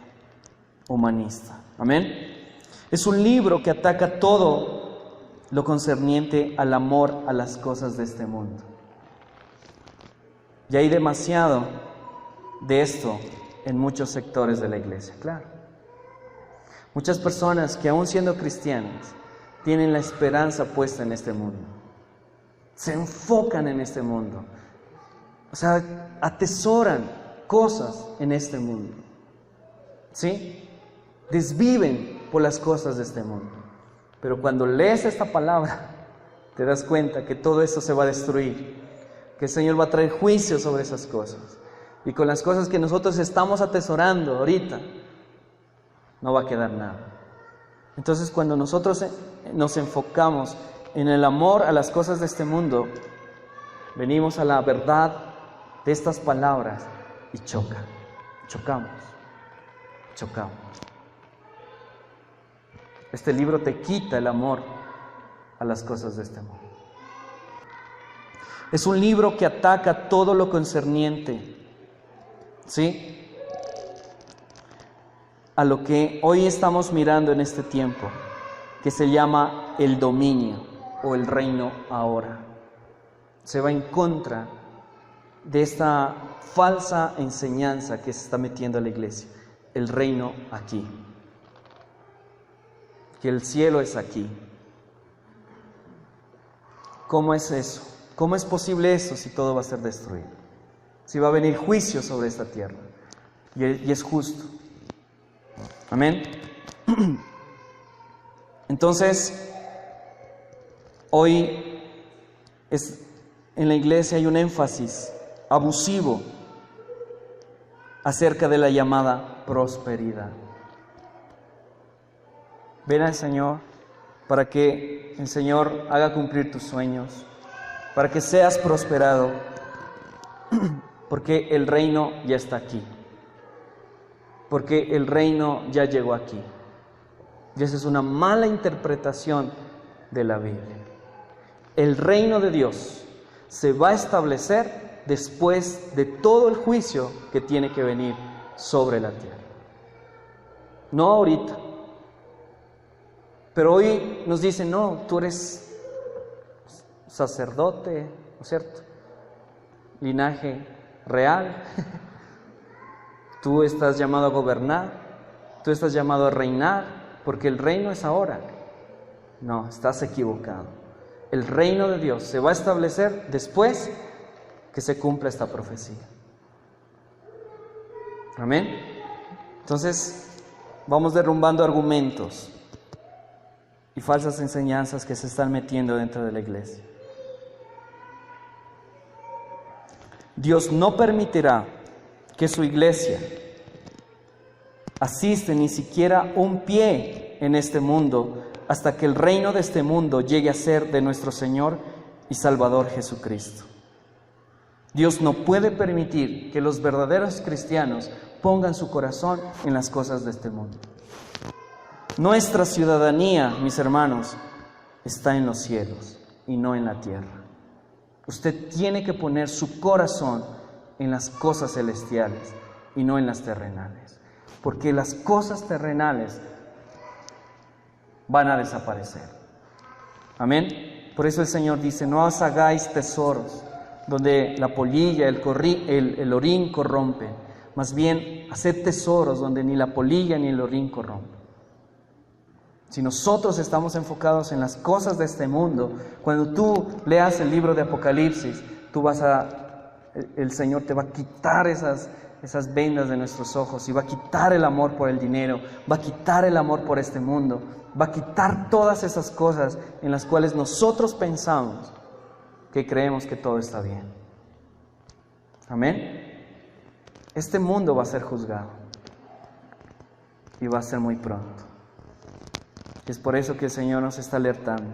humanista. Amén. Es un libro que ataca todo lo concerniente al amor a las cosas de este mundo. Y hay demasiado de esto en muchos sectores de la iglesia, claro. Muchas personas que aún siendo cristianas tienen la esperanza puesta en este mundo. Se enfocan en este mundo. O sea, atesoran cosas en este mundo. ¿Sí? Desviven por las cosas de este mundo. Pero cuando lees esta palabra, te das cuenta que todo eso se va a destruir. Que el Señor va a traer juicio sobre esas cosas. Y con las cosas que nosotros estamos atesorando ahorita, no va a quedar nada. Entonces, cuando nosotros nos enfocamos en el amor a las cosas de este mundo, venimos a la verdad de estas palabras y chocamos. Este libro te quita el amor a las cosas de este mundo. Es un libro que ataca todo lo concerniente, ¿sí?, a lo que hoy estamos mirando en este tiempo, que se llama el dominio o el reino ahora. Se va en contra de esta falsa enseñanza que se está metiendo a la iglesia. El reino aquí. Que el cielo es aquí. ¿Cómo es eso? ¿Cómo es posible eso si todo va a ser destruido? Si va a venir juicio sobre esta tierra. Y es justo. Amén. Entonces, hoy en la iglesia hay un énfasis abusivo acerca de la llamada prosperidad. Ven al Señor para que el Señor haga cumplir tus sueños, para que seas prosperado, porque el reino ya está aquí, porque el reino ya llegó aquí. Y esa es una mala interpretación de la Biblia. El reino de Dios se va a establecer después de todo el juicio que tiene que venir sobre la tierra. No ahorita. Pero hoy nos dicen, no, tú eres sacerdote, ¿no es cierto? Linaje real. Tú estás llamado a gobernar, tú estás llamado a reinar, porque el reino es ahora. No, estás equivocado. El reino de Dios se va a establecer después que se cumpla esta profecía. Amén. Entonces, vamos derrumbando argumentos y falsas enseñanzas que se están metiendo dentro de la iglesia. Dios no permitirá que su iglesia asiste ni siquiera un pie en este mundo hasta que el reino de este mundo llegue a ser de nuestro Señor y Salvador Jesucristo. Dios no puede permitir que los verdaderos cristianos pongan su corazón en las cosas de este mundo. Nuestra ciudadanía, mis hermanos, está en los cielos y no en la tierra. Usted tiene que poner su corazón en las cosas celestiales y no en las terrenales, porque las cosas terrenales van a desaparecer. Amén. Por eso el Señor dice: no os hagáis tesoros donde la polilla, el orín corrompen, más bien haced tesoros donde ni la polilla ni el orín corrompen. Si nosotros estamos enfocados en las cosas de este mundo, cuando tú leas el libro de Apocalipsis, el Señor te va a quitar esas vendas de nuestros ojos y va a quitar el amor por el dinero, va a quitar el amor por este mundo, va a quitar todas esas cosas en las cuales nosotros pensamos que creemos que todo está bien. Amén. Este mundo va a ser juzgado y va a ser muy pronto. Es por eso que el Señor nos está alertando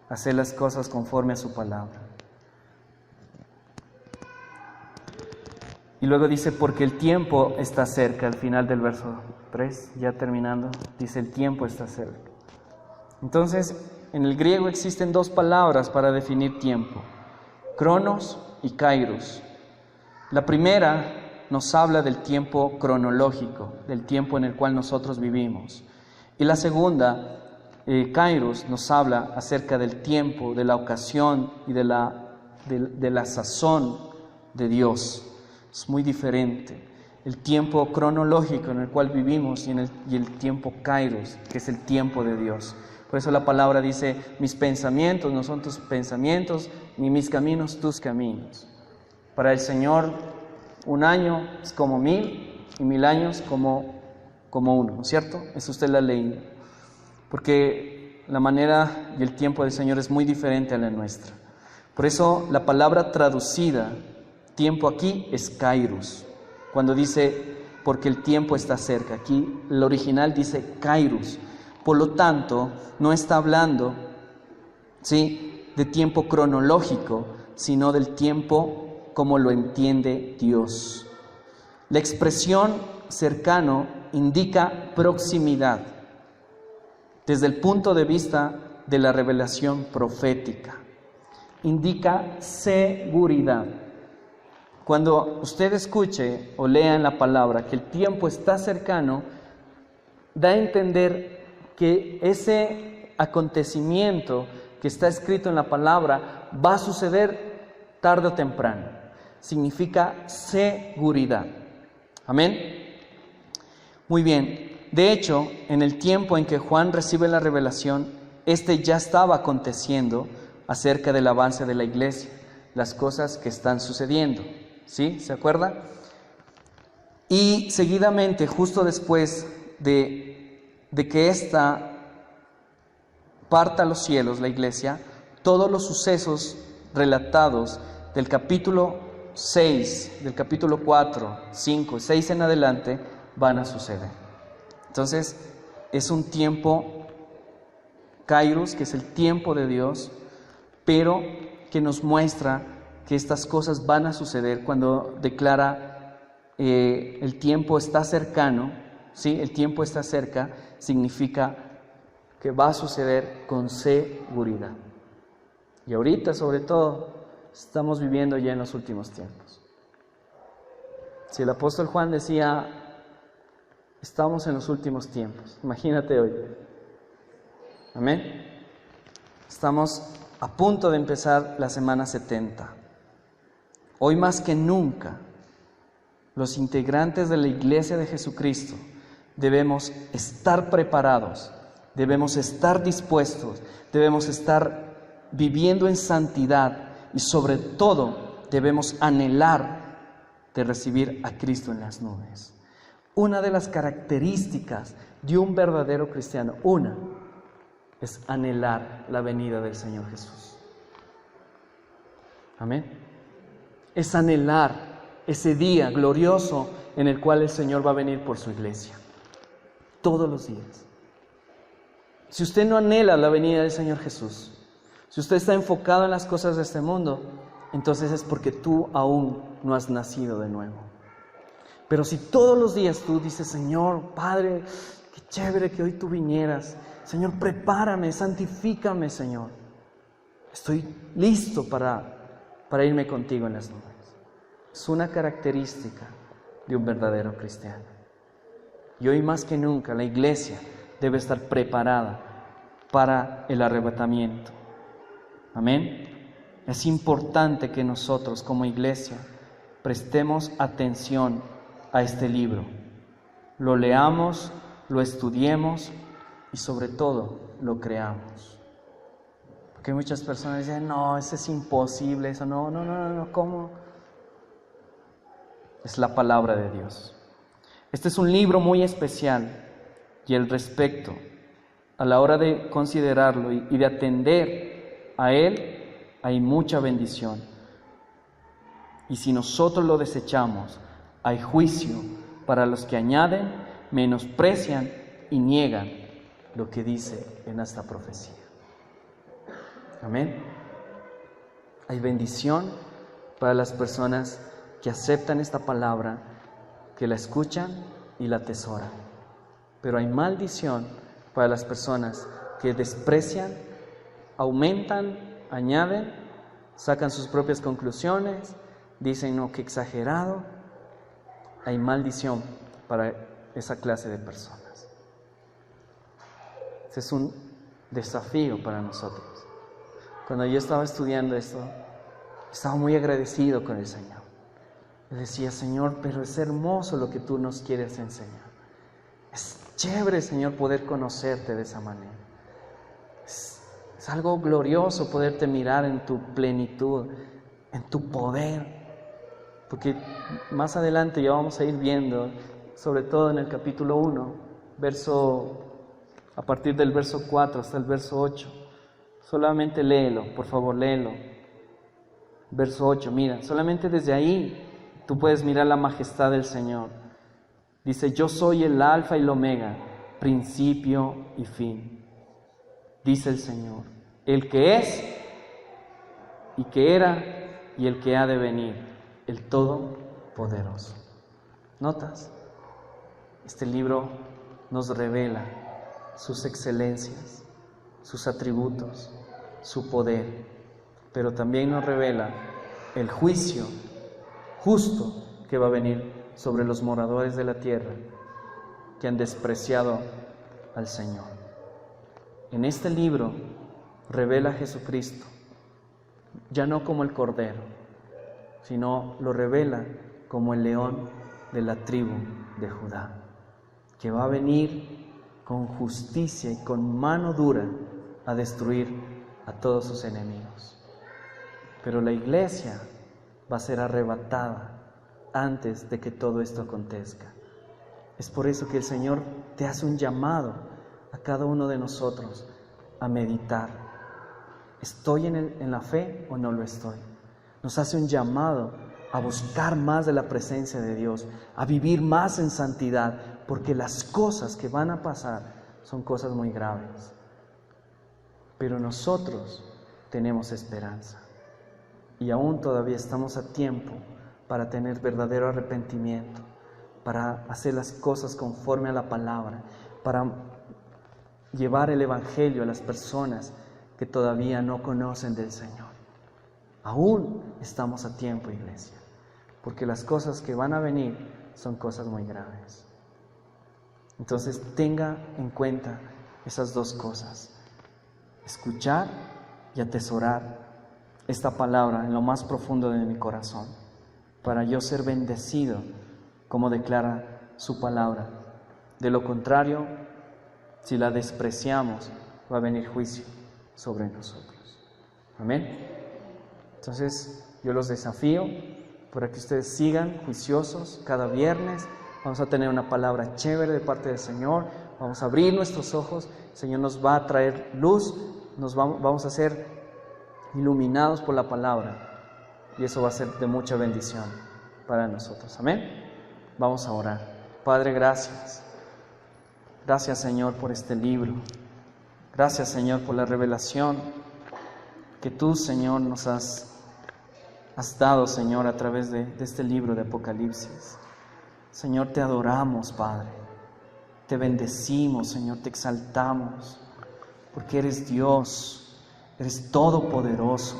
a hacer las cosas conforme a su palabra. Y luego dice: porque el tiempo está cerca. Al final del verso 3, ya terminando, dice: el tiempo está cerca. Entonces, en el griego existen dos palabras para definir tiempo: cronos y kairos. La primera nos habla del tiempo cronológico, del tiempo en el cual nosotros vivimos. Y la segunda, kairos, nos habla acerca del tiempo, de la ocasión y de la sazón de Dios. Es muy diferente el tiempo cronológico en el cual vivimos y el tiempo kairos, que es el tiempo de Dios. Por eso la palabra dice: mis pensamientos no son tus pensamientos, ni mis caminos tus caminos. Para el Señor, un año es como 1000 y 1000 años como uno, ¿no es cierto? Eso usted lo ha leído. Porque la manera y el tiempo del Señor es muy diferente a la nuestra. Por eso la palabra traducida, tiempo aquí, es kairos. Cuando dice: porque el tiempo está cerca, aquí el original dice kairos. Por lo tanto, no está hablando, ¿sí?, de tiempo cronológico, sino del tiempo como lo entiende Dios. La expresión cercano indica proximidad desde el punto de vista de la revelación profética. Indica seguridad. Cuando usted escuche o lea en la palabra que el tiempo está cercano, da a entender que ese acontecimiento que está escrito en la palabra va a suceder tarde o temprano. Significa seguridad. Amén. Muy bien. De hecho, en el tiempo en que Juan recibe la revelación, ya estaba aconteciendo acerca del avance de la iglesia, las cosas que están sucediendo. ¿Sí? ¿Se acuerda? Y seguidamente, justo después de que esta parta a los cielos, la iglesia, todos los sucesos relatados del capítulo 6, del capítulo 4, 5, 6 en adelante, van a suceder. Entonces, es un tiempo kairos, que es el tiempo de Dios, pero que nos muestra que estas cosas van a suceder cuando declara el tiempo está cercano. ¿Sí? El tiempo está cerca, significa que va a suceder con seguridad. Y ahorita, sobre todo, estamos viviendo ya en los últimos tiempos. Si el apóstol Juan decía: estamos en los últimos tiempos, imagínate hoy. Amén. Estamos a punto de empezar la semana 70. Hoy más que nunca, los integrantes de la Iglesia de Jesucristo debemos estar preparados, debemos estar dispuestos, debemos estar viviendo en santidad y sobre todo debemos anhelar de recibir a Cristo en las nubes. Una de las características de un verdadero cristiano, es anhelar la venida del Señor Jesús. Amén. Es anhelar ese día glorioso en el cual el Señor va a venir por su iglesia. Todos los días. Si usted no anhela la venida del Señor Jesús, si usted está enfocado en las cosas de este mundo, entonces es porque tú aún no has nacido de nuevo. Pero si todos los días tú dices, Señor, Padre, qué chévere que hoy tú vinieras. Señor, prepárame, santifícame, Señor. Estoy listo para irme contigo en las nubes. Es una característica de un verdadero cristiano. Y hoy más que nunca la iglesia debe estar preparada para el arrebatamiento. Amén. Es importante que nosotros como iglesia prestemos atención a este libro. Lo leamos, lo estudiemos y sobre todo lo creamos. Porque muchas personas dicen, no, eso es imposible, eso no, ¿cómo? Es la palabra de Dios. Este es un libro muy especial y al respecto, a la hora de considerarlo y de atender a él, hay mucha bendición. Y si nosotros lo desechamos, hay juicio para los que añaden, menosprecian y niegan lo que dice en esta profecía. Amén. Hay bendición para las personas que aceptan esta palabra, que la escuchan y la atesoran. Pero hay maldición para las personas que desprecian, aumentan, añaden, sacan sus propias conclusiones, dicen, no, qué exagerado. Hay maldición para esa clase de personas. Ese es un desafío para nosotros. Cuando yo estaba estudiando esto, estaba muy agradecido con el Señor. Yo decía, Señor, pero es hermoso lo que tú nos quieres enseñar. Es chévere, Señor, poder conocerte de esa manera. Es algo glorioso poderte mirar en tu plenitud, en tu poder. Porque más adelante ya vamos a ir viendo, sobre todo en el capítulo 1, a partir del verso 4 hasta el verso 8. Solamente léelo, por favor, léelo. Verso 8, mira, solamente desde ahí tú puedes mirar la majestad del Señor. Dice, yo soy el alfa y el omega, principio y fin. Dice el Señor, el que es y que era y el que ha de venir, el Todopoderoso. ¿Notas? Este libro nos revela sus excelencias, sus atributos, su poder, pero también nos revela el juicio justo que va a venir sobre los moradores de la tierra que han despreciado al Señor. En este libro revela a Jesucristo, ya no como el Cordero, sino lo revela como el león de la tribu de Judá, que va a venir con justicia y con mano dura a destruir a todos sus enemigos. Pero la iglesia va a ser arrebatada antes de que todo esto acontezca. Es por eso que el Señor te hace un llamado a cada uno de nosotros a meditar. ¿Estoy en la fe o no lo estoy? Nos hace un llamado a buscar más de la presencia de Dios, a vivir más en santidad, porque las cosas que van a pasar son cosas muy graves. Pero nosotros tenemos esperanza y aún todavía estamos a tiempo para tener verdadero arrepentimiento, para hacer las cosas conforme a la palabra, para llevar el Evangelio a las personas que todavía no conocen del Señor. Aún estamos a tiempo, iglesia, porque las cosas que van a venir son cosas muy graves. Entonces tenga en cuenta esas dos cosas: escuchar y atesorar esta palabra en lo más profundo de mi corazón, para yo ser bendecido como declara su palabra. De lo contrario, si la despreciamos, va a venir juicio sobre nosotros. Amén. Entonces yo los desafío para que ustedes sigan juiciosos cada viernes. Vamos a tener una palabra chévere de parte del Señor. Vamos a abrir nuestros ojos. El Señor nos va a traer luz. Vamos a ser iluminados por la palabra. Y eso va a ser de mucha bendición para nosotros. Amén. Vamos a orar. Padre, gracias. Gracias, Señor, por este libro. Gracias, Señor, por la revelación que tú, Señor, nos has dado, Señor, a través de este libro de Apocalipsis. Señor, te adoramos, Padre. Te bendecimos, Señor, te exaltamos, porque eres Dios, eres todopoderoso,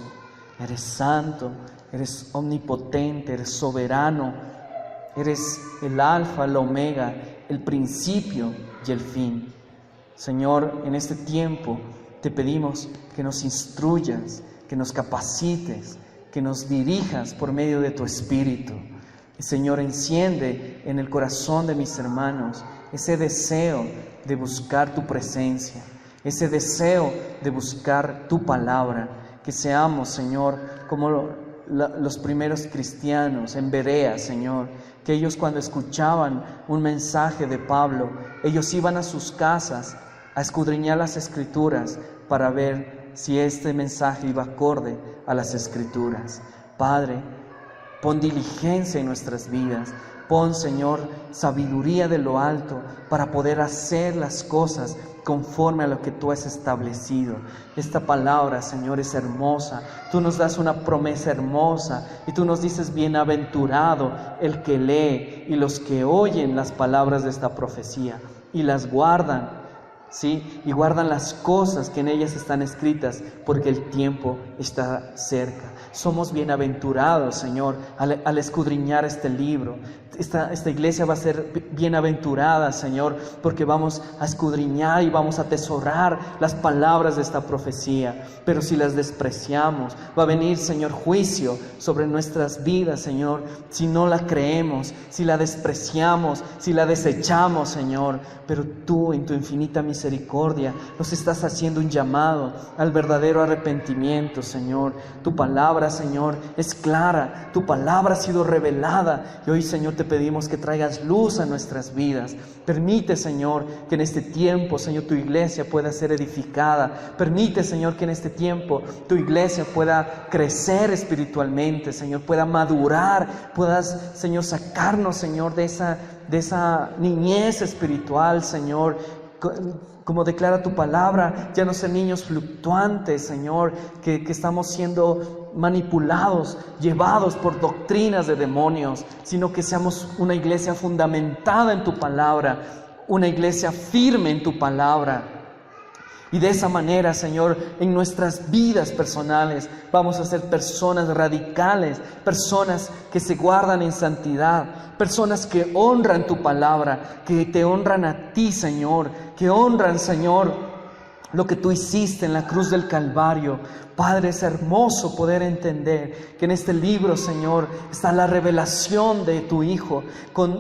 eres santo, eres omnipotente, eres soberano, eres el alfa, el omega, el principio y el fin. Señor, en este tiempo te pedimos que nos instruyas, que nos capacites, que nos dirijas por medio de tu Espíritu. Y Señor, enciende en el corazón de mis hermanos ese deseo de buscar tu presencia, ese deseo de buscar tu palabra, que seamos, Señor, como los primeros cristianos en Berea, Señor, que ellos cuando escuchaban un mensaje de Pablo, ellos iban a sus casas a escudriñar las Escrituras para ver si este mensaje iba acorde a las Escrituras. Padre, pon diligencia en nuestras vidas. Pon, Señor, sabiduría de lo alto para poder hacer las cosas conforme a lo que tú has establecido. Esta palabra, Señor, es hermosa. Tú nos das una promesa hermosa y tú nos dices: bienaventurado el que lee y los que oyen las palabras de esta profecía y las guardan, ¿sí? Y guardan las cosas que en ellas están escritas, porque el tiempo está cerca. Somos bienaventurados, Señor, al escudriñar este libro. Esta iglesia va a ser bienaventurada, Señor, porque vamos a escudriñar y vamos a atesorar las palabras de esta profecía. Pero si las despreciamos, va a venir, Señor, juicio sobre nuestras vidas, Señor, si no la creemos, si la despreciamos, si la desechamos, Señor. Pero tú, en tu infinita misericordia, nos estás haciendo un llamado al verdadero arrepentimiento, Señor. Tu palabra, Señor, es clara. Tu palabra ha sido revelada. Y hoy, Señor, te pedimos que traigas luz a nuestras vidas. Permite, Señor, que en este tiempo, Señor, tu iglesia pueda ser edificada. Permite, Señor, que en este tiempo tu iglesia pueda crecer espiritualmente, Señor, pueda madurar. Puedas, Señor, sacarnos, Señor, de esa niñez espiritual, Señor. Como declara tu palabra, ya no ser niños fluctuantes, Señor, que estamos siendo manipulados, llevados por doctrinas de demonios, sino que seamos una iglesia fundamentada en tu palabra, una iglesia firme en tu palabra. Y de esa manera, Señor, en nuestras vidas personales vamos a ser personas radicales, personas que se guardan en santidad, personas que honran tu palabra, que te honran a ti, Señor, que honran, Señor, lo que tú hiciste en la cruz del Calvario. Padre, es hermoso poder entender que en este libro, Señor, está la revelación de tu Hijo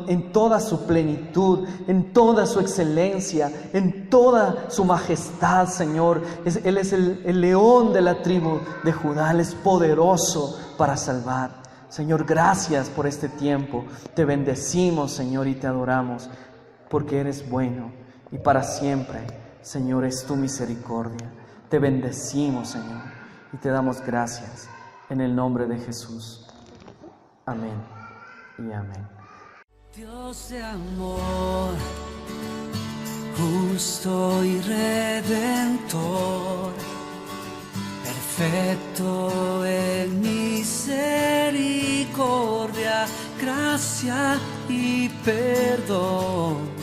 en toda su plenitud, en toda su excelencia, en toda su majestad, Señor. Él es el león de la tribu de Judá. Él es poderoso para salvar. Señor, gracias por este tiempo. Te bendecimos, Señor, y te adoramos, porque eres bueno y para siempre, Señor, es tu misericordia. Te bendecimos, Señor, y te damos gracias en el nombre de Jesús. Amén y amén. Dios de amor, justo y redentor, perfecto en misericordia, gracia y perdón.